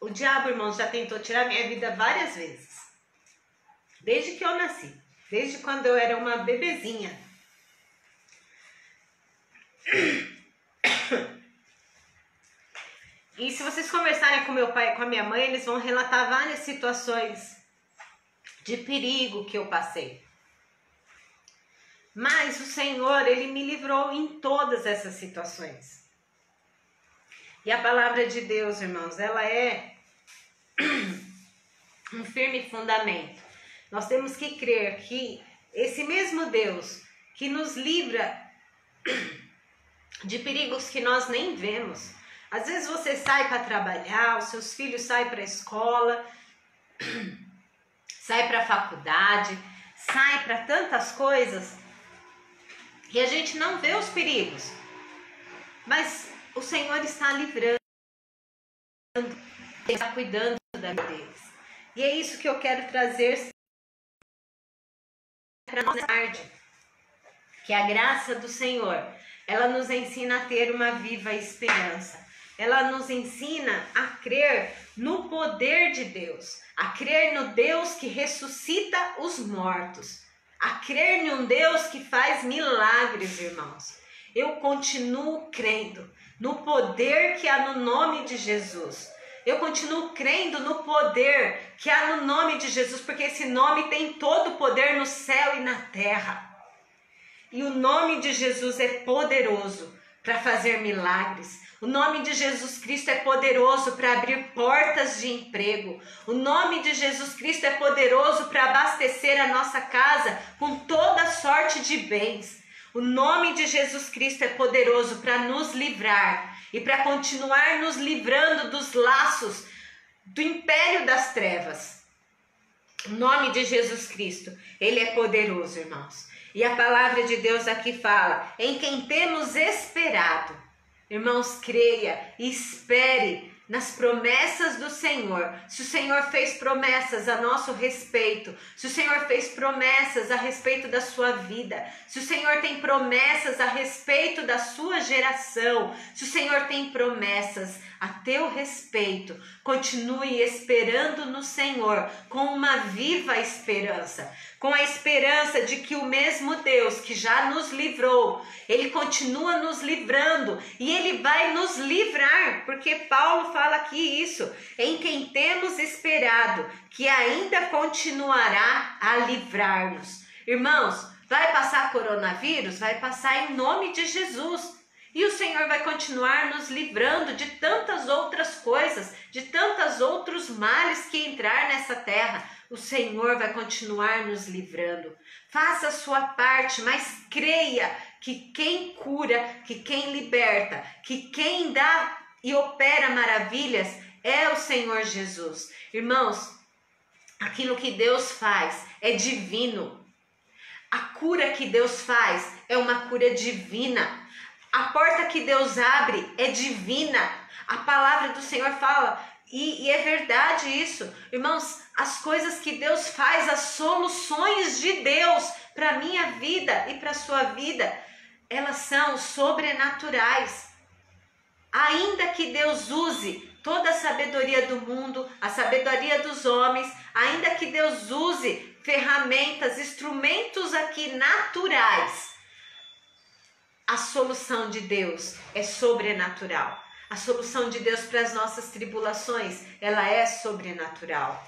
O diabo, irmãos, já tentou tirar minha vida várias vezes. Desde que eu nasci. Desde quando eu era uma bebezinha. E se vocês conversarem com meu pai e com a minha mãe, eles vão relatar várias situações de perigo que eu passei. Mas o Senhor, Ele me livrou em todas essas situações. E a palavra de Deus, irmãos, ela é um firme fundamento. Nós temos que crer que esse mesmo Deus que nos livra de perigos que nós nem vemos. Às vezes você sai para trabalhar, os seus filhos saem para a escola, sai para a faculdade, sai para tantas coisas e a gente não vê os perigos. Mas o Senhor está livrando, está cuidando da vida deles. E é isso que eu quero trazer para nós tarde. Que a graça do Senhor, ela nos ensina a ter uma viva esperança. Ela nos ensina a crer no poder de Deus, a crer no Deus que ressuscita os mortos, a crer num Deus que faz milagres, irmãos. Eu continuo crendo no poder que há no nome de Jesus. Eu continuo crendo no poder que há no nome de Jesus, porque esse nome tem todo o poder no céu e na terra. E o nome de Jesus é poderoso para fazer milagres. O nome de Jesus Cristo é poderoso para abrir portas de emprego. O nome de Jesus Cristo é poderoso para abastecer a nossa casa com toda sorte de bens. O nome de Jesus Cristo é poderoso para nos livrar e para continuar nos livrando dos laços do império das trevas. O nome de Jesus Cristo, ele é poderoso, irmãos. E a palavra de Deus aqui fala, em quem temos esperado. Irmãos, creia e espere nas promessas do Senhor. Se o Senhor fez promessas a nosso respeito, se o Senhor fez promessas a respeito da sua vida, se o Senhor tem promessas a respeito da sua geração, se o Senhor tem promessas a teu respeito, continue esperando no Senhor com uma viva esperança, com a esperança de que o mesmo Deus que já nos livrou, Ele continua nos livrando e Ele vai nos livrar, porque Paulo fala aqui isso, em quem temos esperado, que ainda continuará a livrar-nos. Irmãos, vai passar coronavírus? Vai passar em nome de Jesus. E o Senhor vai continuar nos livrando de tantas outras coisas, de tantos outros males que entrar nessa terra. O Senhor vai continuar nos livrando. Faça a sua parte, mas creia que quem cura, que quem liberta, que quem dá e opera maravilhas é o Senhor Jesus. Irmãos, aquilo que Deus faz é divino. A cura que Deus faz é uma cura divina. A porta que Deus abre é divina. A palavra do Senhor fala, e é verdade isso. Irmãos, as coisas que Deus faz, as soluções de Deus para a minha vida e para a sua vida, elas são sobrenaturais. Ainda que Deus use toda a sabedoria do mundo, a sabedoria dos homens, ainda que Deus use ferramentas, instrumentos aqui naturais, a solução de Deus é sobrenatural. A solução de Deus para as nossas tribulações, ela é sobrenatural.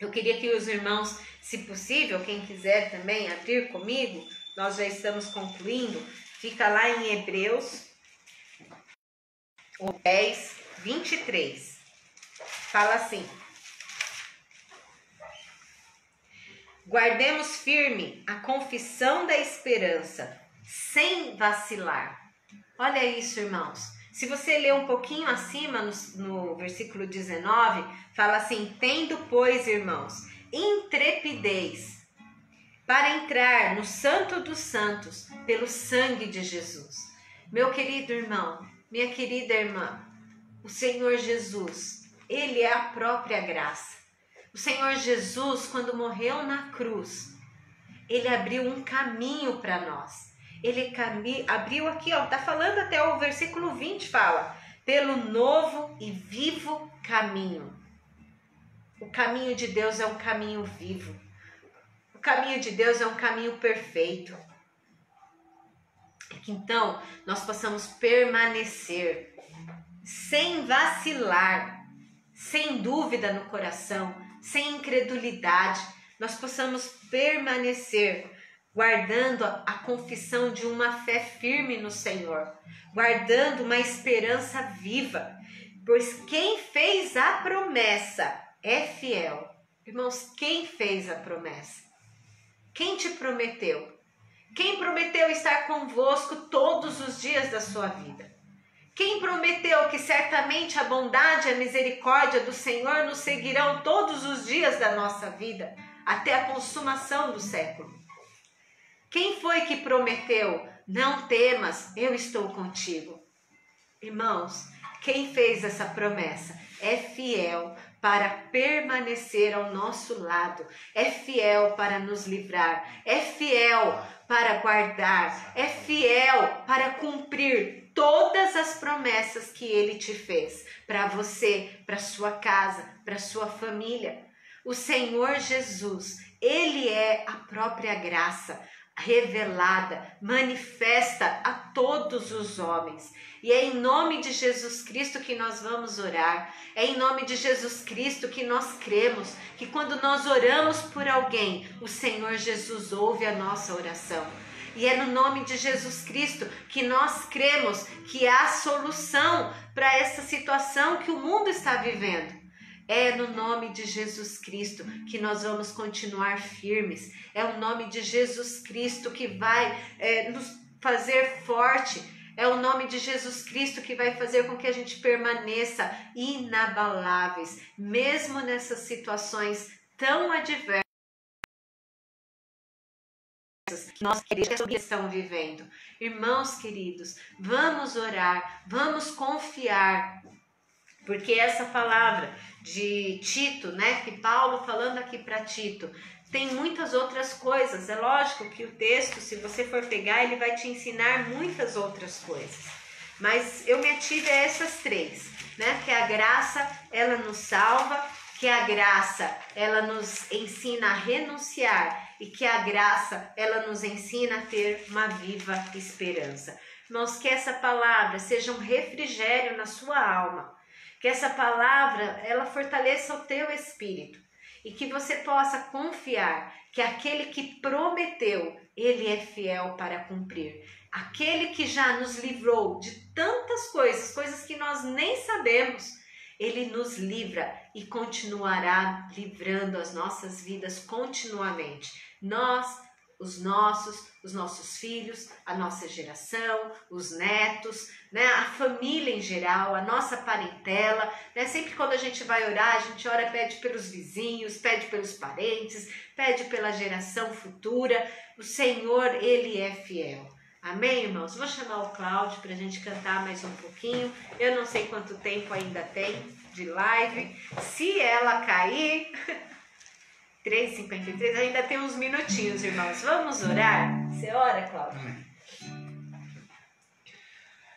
Eu queria que os irmãos, se possível, quem quiser também abrir comigo, nós já estamos concluindo, fica lá em Hebreus 10, 23. Fala assim: guardemos firme a confissão da esperança, sem vacilar. Olha isso, irmãos. Se você ler um pouquinho acima, no versículo 19, fala assim: tendo, pois, irmãos, intrepidez para entrar no Santo dos Santos pelo sangue de Jesus. Meu querido irmão, minha querida irmã, o Senhor Jesus, Ele é a própria graça. O Senhor Jesus, quando morreu na cruz, Ele abriu um caminho para nós. Ele abriu aqui, ó, tá falando até o versículo 20, fala: pelo novo e vivo caminho. O caminho de Deus é um caminho vivo. O caminho de Deus é um caminho perfeito. Que então nós possamos permanecer sem vacilar, sem dúvida no coração, sem incredulidade. Nós possamos permanecer guardando a confissão de uma fé firme no Senhor, guardando uma esperança viva, pois quem fez a promessa é fiel. Irmãos, quem fez a promessa? Quem te prometeu? Quem prometeu estar convosco todos os dias da sua vida? Quem prometeu que certamente a bondade e a misericórdia do Senhor nos seguirão todos os dias da nossa vida, até a consumação do século? Quem foi que prometeu, não temas, eu estou contigo? Irmãos, quem fez essa promessa é fiel para permanecer ao nosso lado, é fiel para nos livrar, é fiel para guardar, é fiel para cumprir todas as promessas que Ele te fez, para você, para sua casa, para sua família. O Senhor Jesus, Ele é a própria graça revelada, manifesta a todos os homens. E é em nome de Jesus Cristo que nós vamos orar. É em nome de Jesus Cristo que nós cremos que quando nós oramos por alguém, o Senhor Jesus ouve a nossa oração. E é no nome de Jesus Cristo que nós cremos que há solução para essa situação que o mundo está vivendo. É no nome de Jesus Cristo que nós vamos continuar firmes. É o nome de Jesus Cristo que vai nos fazer forte. É o nome de Jesus Cristo que vai fazer com que a gente permaneça inabaláveis, mesmo nessas situações tão adversas que nós queridos estão vivendo. Irmãos queridos, vamos orar, vamos confiar, porque essa palavra de Tito, né, que Paulo falando aqui para Tito, tem muitas outras coisas. É lógico que o texto, se você for pegar, ele vai te ensinar muitas outras coisas. Mas eu me ative a essas três, né? Que a graça, ela nos salva, que a graça, ela nos ensina a renunciar e que a graça, ela nos ensina a ter uma viva esperança. Irmãos, que essa palavra seja um refrigério na sua alma, que essa palavra, ela fortaleça o teu espírito e que você possa confiar que aquele que prometeu, ele é fiel para cumprir. Aquele que já nos livrou de tantas coisas, coisas que nós nem sabemos, ele nos livra e continuará livrando as nossas vidas continuamente. Nós, os nossos filhos, a nossa geração, os netos, né, a família em geral, a nossa parentela, né? Sempre quando a gente vai orar, a gente ora, pede pelos vizinhos, pede pelos parentes, pede pela geração futura. O Senhor, Ele é fiel. Amém, irmãos? Vou chamar o Cláudio para a gente cantar mais um pouquinho. Eu não sei quanto tempo ainda tem de live. Se ela cair... 3h53, ainda tem uns minutinhos, irmãos. Vamos orar? Você ora, Cláudio? Amém.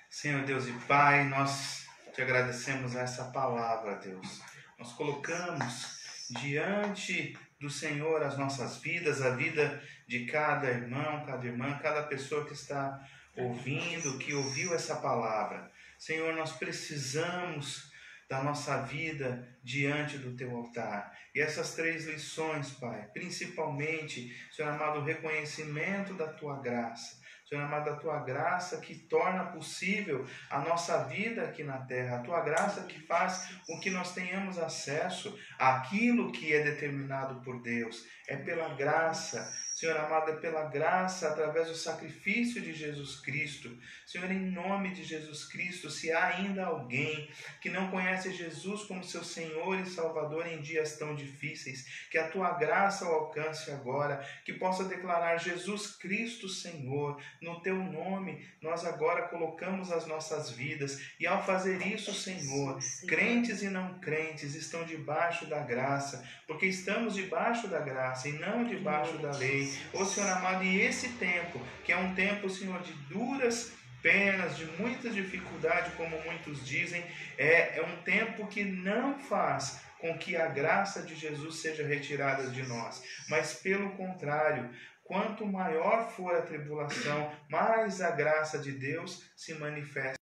Senhor Deus e Pai, nós te agradecemos essa palavra, Deus. Nós colocamos diante do Senhor as nossas vidas, a vida de cada irmão, cada irmã, cada pessoa que está ouvindo, que ouviu essa palavra. Senhor, nós precisamos da nossa vida diante do teu altar. E essas três lições, Pai, principalmente, Senhor amado, o reconhecimento da tua graça. Senhor amado, da tua graça que torna possível a nossa vida aqui na terra, a tua graça que faz com que nós tenhamos acesso àquilo que é determinado por Deus. É pela graça, Senhor amado, é pela graça, através do sacrifício de Jesus Cristo. Senhor, em nome de Jesus Cristo, se há ainda alguém que não conhece Jesus como seu Senhor e Salvador em dias tão difíceis, que a tua graça o alcance agora, que possa declarar Jesus Cristo Senhor. No teu nome, nós agora colocamos as nossas vidas e ao fazer isso, Senhor, crentes e não crentes estão debaixo da graça, porque estamos debaixo da graça e não debaixo da lei. Ô Senhor amado, e esse tempo, que é um tempo, Senhor, de duras penas, de muita dificuldade, como muitos dizem. É um tempo que não faz com que a graça de Jesus seja retirada de nós, mas pelo contrário, quanto maior for a tribulação, mais a graça de Deus se manifesta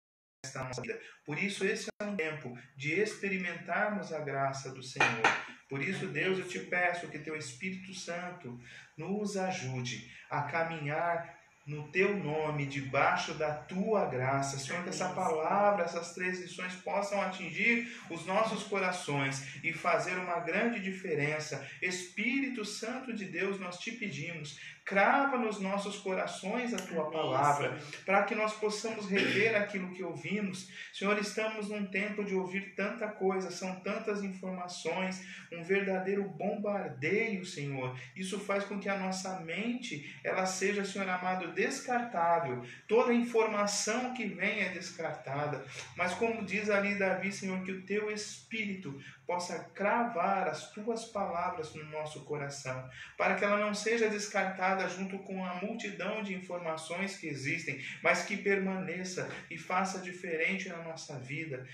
na nossa vida. Por isso, esse é um tempo de experimentarmos a graça do Senhor. Por isso, Deus, eu te peço que teu Espírito Santo nos ajude a caminhar no teu nome, debaixo da tua graça. Senhor, que essa palavra, essas 3 lições possam atingir os nossos corações e fazer uma grande diferença. Espírito Santo de Deus, nós te pedimos, crava nos nossos corações a tua palavra, para que nós possamos rever aquilo que ouvimos. Senhor, estamos num tempo de ouvir tanta coisa, são tantas informações, um verdadeiro bombardeio, Senhor. Isso faz com que a nossa mente, ela seja, Senhor amado, descartável. Toda informação que vem é descartada. Mas como diz ali Davi, Senhor, que o teu Espírito possa cravar as tuas palavras no nosso coração, para que ela não seja descartada junto com a multidão de informações que existem, mas que permaneça e faça diferente na nossa vida.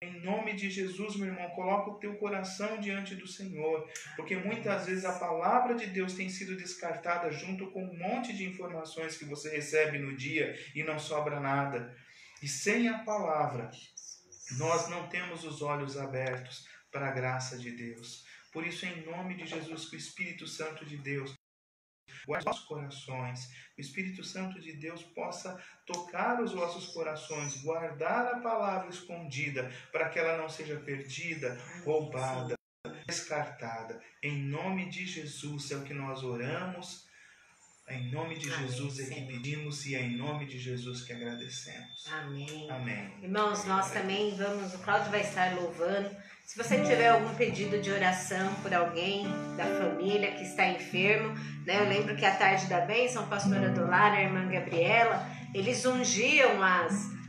Em nome de Jesus, meu irmão, coloca o teu coração diante do Senhor, porque muitas vezes a palavra de Deus tem sido descartada junto com um monte de informações que você recebe no dia e não sobra nada. E sem a palavra, nós não temos os olhos abertos para a graça de Deus. Por isso, em nome de Jesus, que o Espírito Santo de Deus guarde os nossos corações, o Espírito Santo de Deus possa tocar os vossos corações, guardar a palavra escondida, para que ela não seja perdida, roubada, descartada. Em nome de Jesus é o que nós oramos, em nome de Jesus é que pedimos e é em nome de Jesus que agradecemos. Amém. Amém. Irmãos, nós também vamos, o Cláudio vai estar louvando. Se você tiver algum pedido de oração por alguém da família que está enfermo, né? Eu lembro que a tarde da bênção, a pastora Dolara, a irmã Gabriela, eles ungiam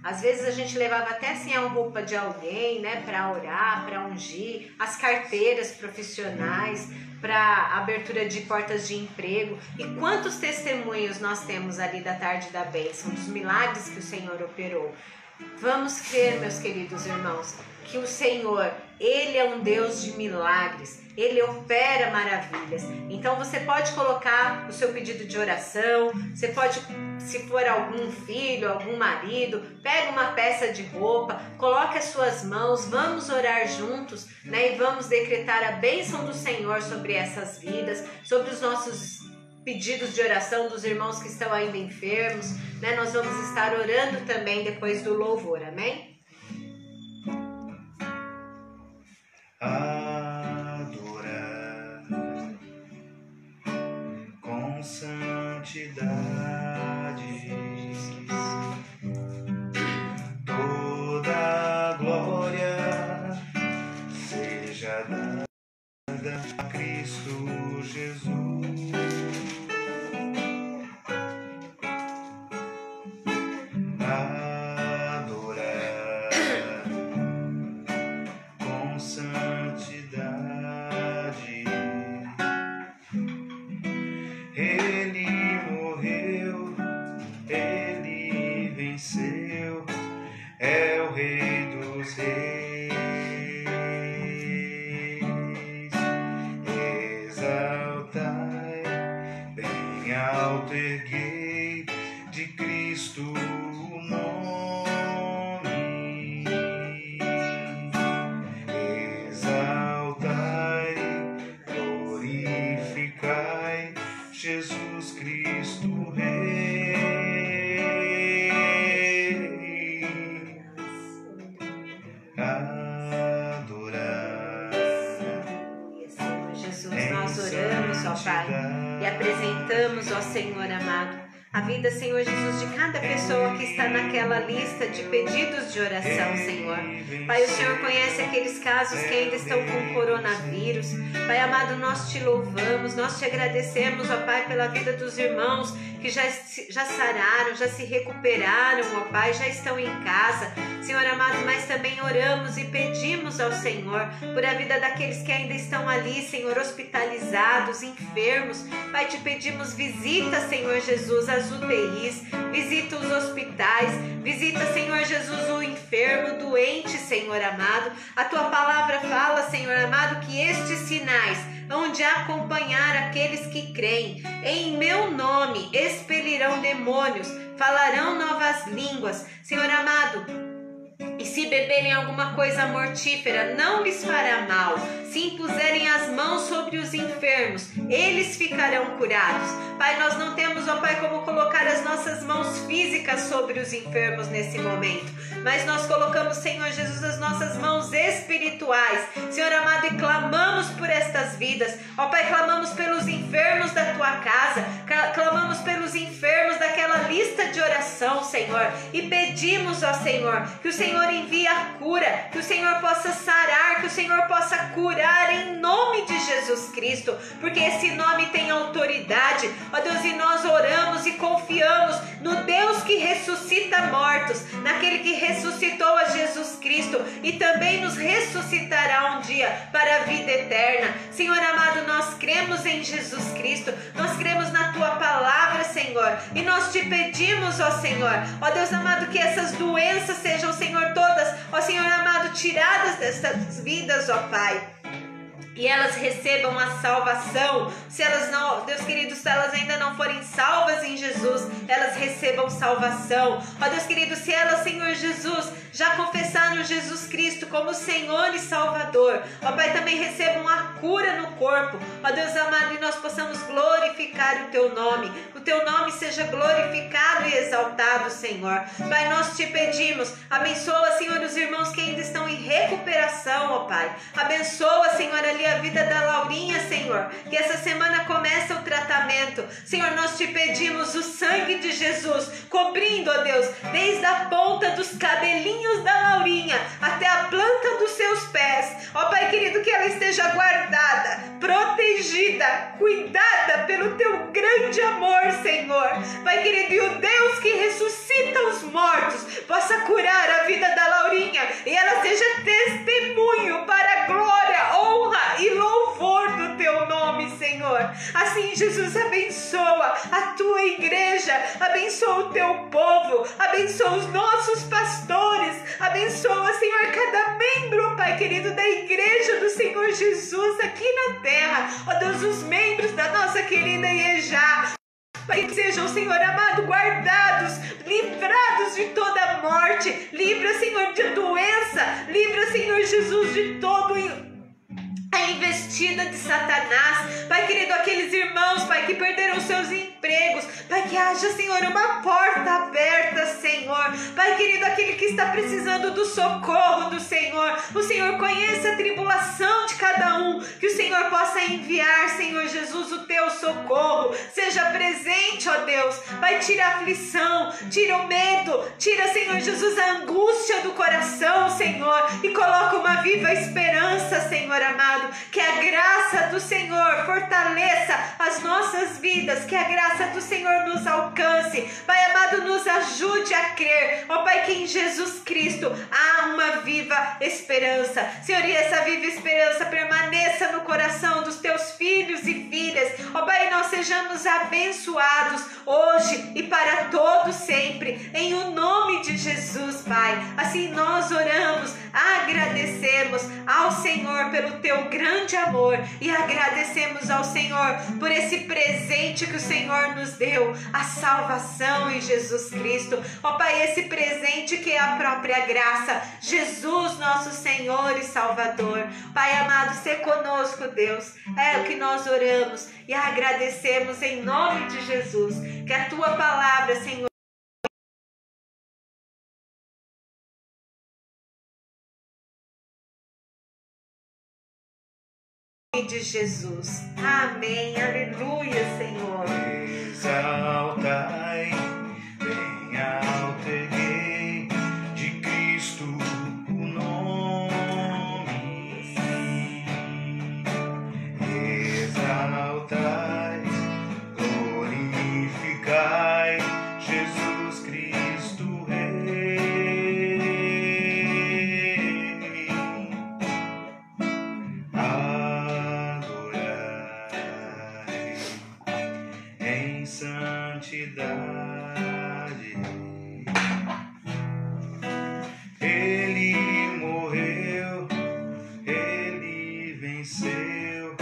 às vezes a gente levava até assim a roupa de alguém, né, para orar, para ungir, as carteiras profissionais, para abertura de portas de emprego. E quantos testemunhos nós temos ali da tarde da bênção, dos milagres que o Senhor operou. Vamos crer, meus queridos irmãos, que o Senhor, Ele é um Deus de milagres, Ele opera maravilhas. Então você pode colocar o seu pedido de oração, você pode, se for algum filho, algum marido, pega uma peça de roupa, coloque as suas mãos, vamos orar juntos, né? E vamos decretar a bênção do Senhor sobre essas vidas, sobre os nossos pedidos de oração dos irmãos que estão ainda enfermos, né? Nós vamos estar orando também depois do louvor, amém? Adorar com santidade, toda glória seja dada a Cristo Jesus. E apresentamos, ó Senhor amado, a vida, Senhor Jesus, de cada pessoa que está naquela lista de pedidos de oração, Senhor. Pai, o Senhor conhece aqueles casos que ainda estão com coronavírus. Pai amado, nós te louvamos, nós te agradecemos, ó Pai, pela vida dos irmãos que já sararam, já se recuperaram, ó Pai, já estão em casa, Senhor amado, mas também oramos e pedimos ao Senhor por a vida daqueles que ainda estão ali, Senhor, hospitalizados, enfermos. Pai, te pedimos visita, Senhor Jesus, as as UTIs, visita os hospitais, visita, Senhor Jesus, o enfermo, doente, Senhor amado. A tua palavra fala, Senhor amado, que estes sinais hão de acompanhar aqueles que creem. Em meu nome expelirão demônios, falarão novas línguas, Senhor amado. E se beberem alguma coisa mortífera, não lhes fará mal. Se impuserem as mãos sobre os enfermos, eles ficarão curados. Pai, nós não temos, ó Pai, como colocar as nossas mãos físicas sobre os enfermos nesse momento, mas nós colocamos, Senhor Jesus, as nossas mãos espirituais, Senhor amado, e clamamos por estas vidas. Ó Pai, clamamos pelos enfermos da tua casa, clamamos pelos enfermos daquela lista de oração, Senhor, e pedimos, ó Senhor, que o Senhor envie a cura, que o Senhor possa sarar, que o Senhor possa curar em nome de Jesus Cristo, porque esse nome tem autoridade, ó Deus, e nós oramos e confiamos no Deus que ressuscita mortos, naquele que ressuscitou a Jesus Cristo e também nos ressuscitará um dia para a vida eterna. Senhor amado, nós cremos em Jesus Cristo, nós cremos na tua palavra, Senhor, e nós te pedimos, ó Senhor, ó Deus amado, que essas doenças sejam, Senhor, todas, ó Senhor amado, tiradas dessas vidas, ó Pai, e elas recebam a salvação. Se elas não, Deus querido, se elas ainda não forem salvas em Jesus, elas recebam salvação. Ó Deus querido, se elas, Senhor Jesus, já confessaram Jesus Cristo como Senhor e Salvador, ó Pai, também recebam a cura no corpo, ó Deus amado, e nós possamos glorificar o teu nome seja glorificado e exaltado, Senhor. Pai, nós te pedimos, abençoa, Senhor, os irmãos que ainda estão em recuperação, ó Pai, abençoa, Senhor, ali a vida da Laurinha, Senhor, que essa semana começa o tratamento, Senhor, nós te pedimos o sangue de Jesus, cobrindo, ó Deus, desde a ponta dos cabelinhos da Laurinha até a planta dos seus pés, ó Pai querido, que ela esteja guardada, protegida, cuidada pelo teu grande amor, Senhor. Pai querido, e o Deus que ressuscita os mortos possa curar a vida da Laurinha e ela seja testemunho para a glória, honra e louvor do teu nome, Senhor. Assim, Jesus, abençoa a tua igreja, abençoa o teu povo, abençoa os nossos pastores, abençoa, Senhor, cada membro, Pai querido, da igreja do Senhor Jesus aqui na terra. Ó Deus, os membros da nossa querida IEJA, Pai, que sejam, Senhor amado, guardados, livrados de toda morte, livra, Senhor, de doença, livra, Senhor Jesus, de todo a investida de Satanás. Pai querido, aqueles irmãos, Pai, que perderam seus empregos, Pai, que haja, Senhor, uma porta aberta, Senhor. Pai querido, aquele que está precisando do socorro do Senhor, o Senhor conhece a tribulação de cada um, que o Senhor possa enviar, Senhor Jesus, o teu socorro, seja presente, ó Deus. Pai, tira a aflição, tira o medo, tira, Senhor Jesus, a angústia do coração, Senhor, e coloca uma viva esperança, Senhor amado. Que a graça do Senhor fortaleça as nossas vidas, que a graça do Senhor nos alcance, Pai amado, nos ajude a crer, ó Pai, que em Jesus Cristo há uma viva esperança, Senhor, e essa viva esperança permaneça no coração dos teus filhos e filhas, ó Pai, nós sejamos abençoados hoje e para todo sempre, em o nome de Jesus, Pai. Assim nós oramos, agradecemos ao Senhor pelo teu grande amor e agradecemos ao Senhor por esse presente que o Senhor nos deu, a salvação em Jesus Cristo, ó Pai, esse presente que é a própria graça, Jesus, nosso Senhor e Salvador. Pai amado, sê conosco, Deus, é o que nós oramos e agradecemos em nome de Jesus, que a tua palavra, Senhor, de Jesus. Amém. Aleluia, Senhor. Exaltai, bem alterei de Cristo o nome. Exaltai, glorificai Jesus Cristo Rei. Em santidade venceu,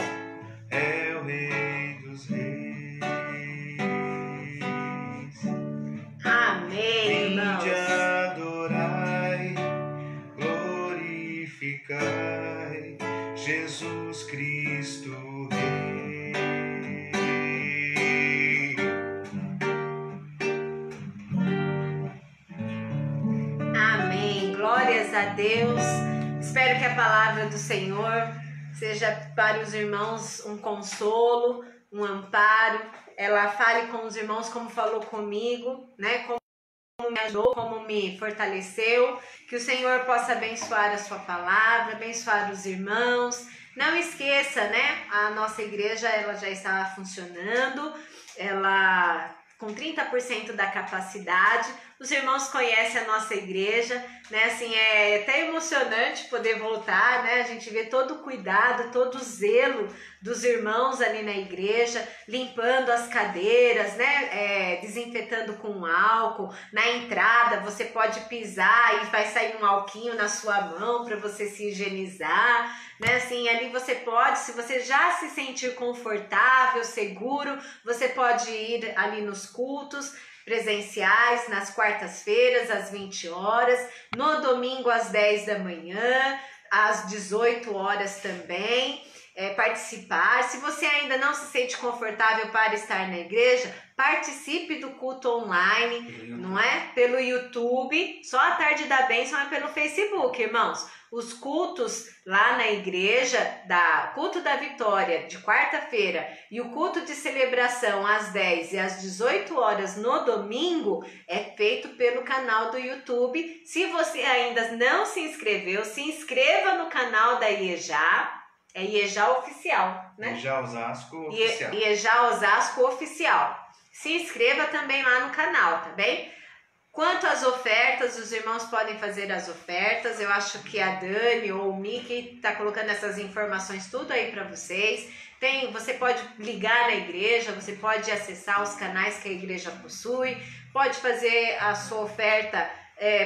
é o Rei dos Reis. Amém, irmãos. Vinde adorai, glorificai Jesus Cristo Rei. Amém. Glórias a Deus. Espero que a palavra do Senhor seja para os irmãos um consolo, um amparo. Ela fale com os irmãos como falou comigo, né? Como me ajudou, como me fortaleceu. Que o Senhor possa abençoar a sua palavra, abençoar os irmãos. Não esqueça, né? A nossa igreja ela já está funcionando. Ela com 30% da capacidade. Os irmãos conhecem a nossa igreja, né? Assim, é até emocionante poder voltar, né? A gente vê todo o cuidado, todo o zelo dos irmãos ali na igreja, limpando as cadeiras, né? Desinfetando com álcool. Na entrada você pode pisar e vai sair um alquinho na sua mão para você se higienizar, né? Assim, ali você pode, se você já se sentir confortável, seguro, você pode ir ali nos cultos presenciais, nas quartas-feiras, às 20 horas, no domingo às 10 da manhã, às 18 horas também, participar. Se você ainda não se sente confortável para estar na igreja, participe do culto online, não é? Pelo YouTube, só a Tarde da Bênção é pelo Facebook, irmãos. Os cultos lá na igreja, culto da Vitória, de quarta-feira, e o culto de celebração às 10 e às 18 horas no domingo, é feito pelo canal do YouTube. Se você ainda não se inscreveu, se inscreva no canal da IEJA, é IEJA Oficial, né? IEJA Osasco Oficial. IEJA Osasco Oficial. Se inscreva também lá no canal, tá bem? Quanto às ofertas, os irmãos podem fazer as ofertas. Eu acho que a Dani ou o Mickey está colocando essas informações tudo aí para vocês. Você pode ligar na igreja, você pode acessar os canais que a igreja possui, pode fazer a sua oferta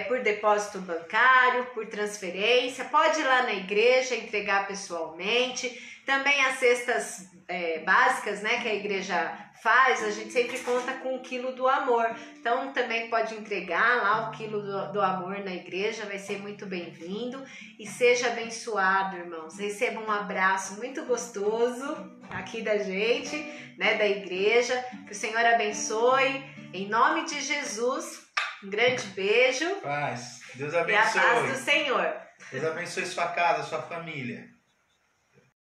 por depósito bancário, por transferência, pode ir lá na igreja entregar pessoalmente. Também as cestas básicas, né, que a igreja faz, a gente sempre conta com 1 quilo do amor. Então também pode entregar lá o quilo do amor na igreja, vai ser muito bem-vindo. E seja abençoado, irmãos. Receba um abraço muito gostoso aqui da gente, né, da igreja. Que o Senhor abençoe. Em nome de Jesus, um grande beijo. Paz. Deus E abençoe. a paz do Senhor. Deus abençoe sua casa, sua família.